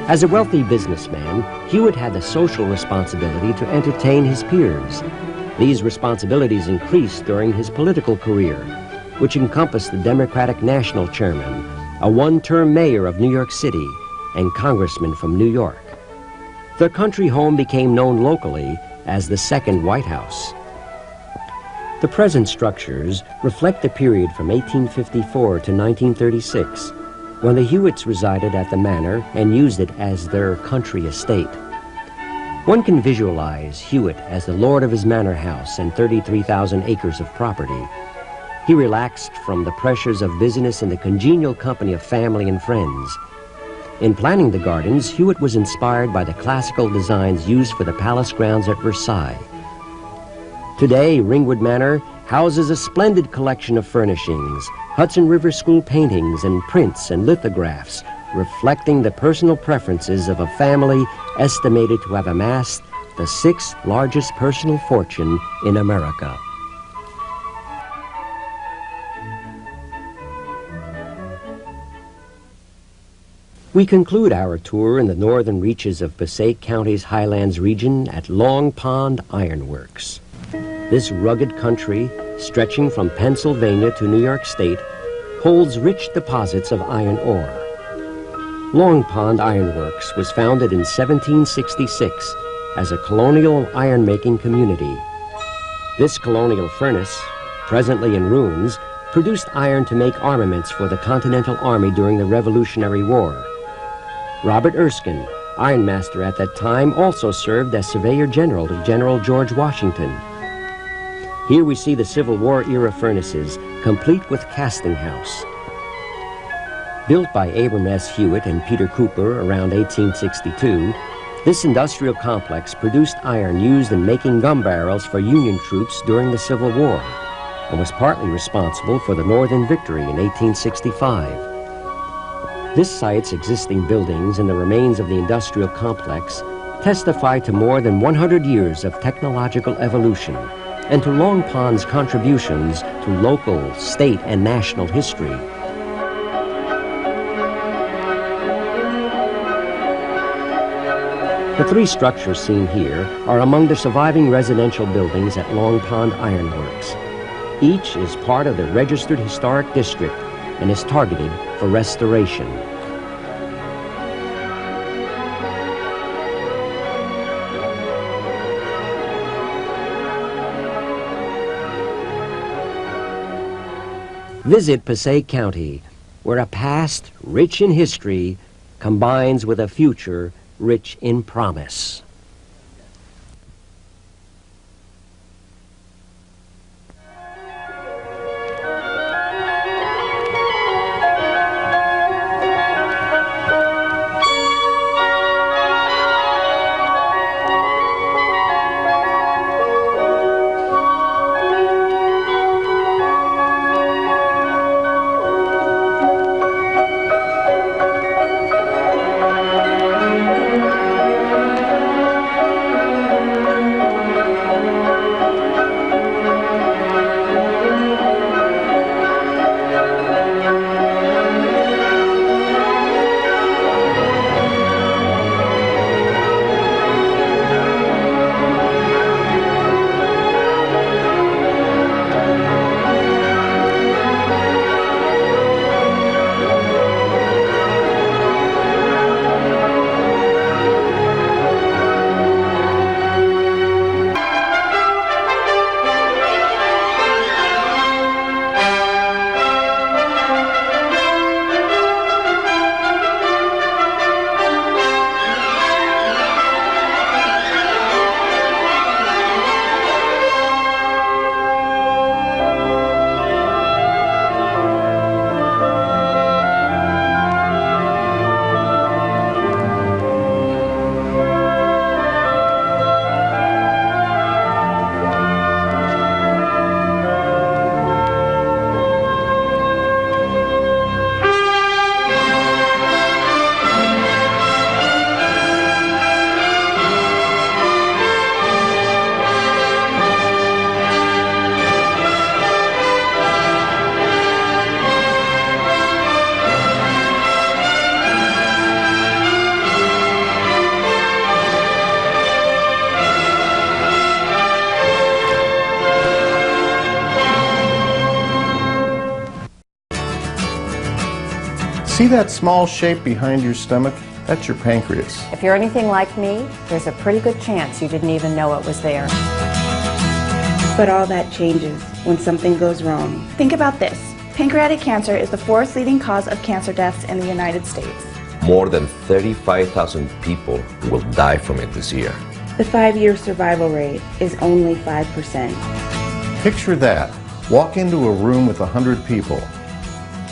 As a wealthy businessman, Hewitt had the social responsibility to entertain his peers. These responsibilities increased during his political career, which encompassed the Democratic National Chairman, a one-term mayor of New York City, and congressman from New York. Their country home became known locally as the Second White House. The present structures reflect the period from 1854 to 1936, when the Hewitts resided at the manor and used it as their country estate. One can visualize Hewitt as the lord of his manor house and 33,000 acres of property. He relaxed from the pressures of business in the congenial company of family and friends. In planning the gardens, Hewitt was inspired by the classical designs used for the palace grounds at Versailles. Today, Ringwood Manor houses a splendid collection of furnishings, Hudson River School paintings and prints and lithographs, reflecting the personal preferences of a family estimated to have amassed the 6th largest personal fortune in America. We conclude our tour in the northern reaches of Passaic County's Highlands region at Long Pond Iron Works. This rugged country, stretching from Pennsylvania to New York State, holds rich deposits of iron ore. Long Pond Iron Works was founded in 1766 as a colonial iron-making community. This colonial furnace, presently in ruins, produced iron to make armaments for the Continental Army during the Revolutionary War. Robert Erskine, ironmaster at that time, also served as Surveyor General to General George Washington. Here we see the Civil War-era furnaces, complete with casting house. Built by Abram S. Hewitt and Peter Cooper around 1862, this industrial complex produced iron used in making gun barrels for Union troops during the Civil War, and was partly responsible for the Northern victory in 1865. This site's existing buildings and the remains of the industrial complex testify to more than 100 years of technological evolution and to Long Pond's contributions to local, state, and national history. The three structures seen here are among the surviving residential buildings at Long Pond Iron Works. Each is part of the Registered Historic District and is targeted for restoration. Visit Passaic County, where a past rich in history combines with a future rich in promise. See that small shape behind your stomach? That's your pancreas. If you're anything like me, there's a pretty good chance you didn't even know it was there. But all that changes when something goes wrong. Think about this. Pancreatic cancer is the fourth leading cause of cancer deaths in the United States. More than 35,000 people will die from it this year. The 5-year survival rate is only 5%. Picture that. Walk into a room with 100 people.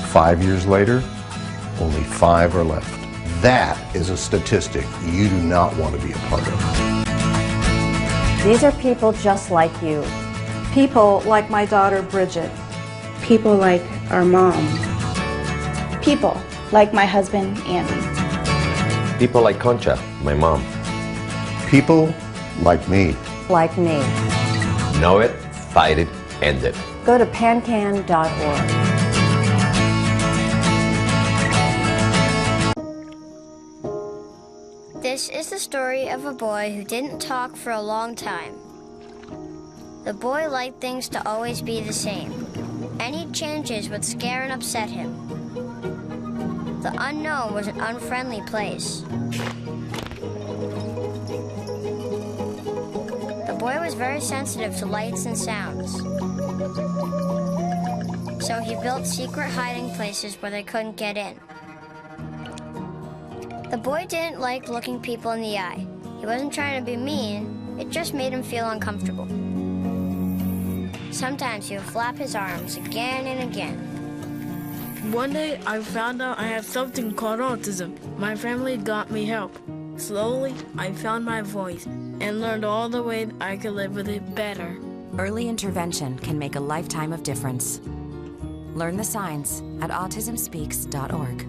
5 years later, only 5 are left. That is a statistic you do not want to be a part of. These are people just like you. People like my daughter, Bridget. People like our mom. People like my husband, Andy. People like Concha, my mom. People like me. Like me. Know it, fight it, end it. Go to pancan.org. This is the story of a boy who didn't talk for a long time. The boy liked things to always be the same. Any changes would scare and upset him. The unknown was an unfriendly place. The boy was very sensitive to lights and sounds. So he built secret hiding places where they couldn't get in. The boy didn't like looking people in the eye. He wasn't trying to be mean, it just made him feel uncomfortable. Sometimes he would flap his arms again and again. One day I found out I have something called autism. My family got me help. Slowly, I found my voice and learned all the ways I could live with it better. Early intervention can make a lifetime of difference. Learn the signs at autismspeaks.org.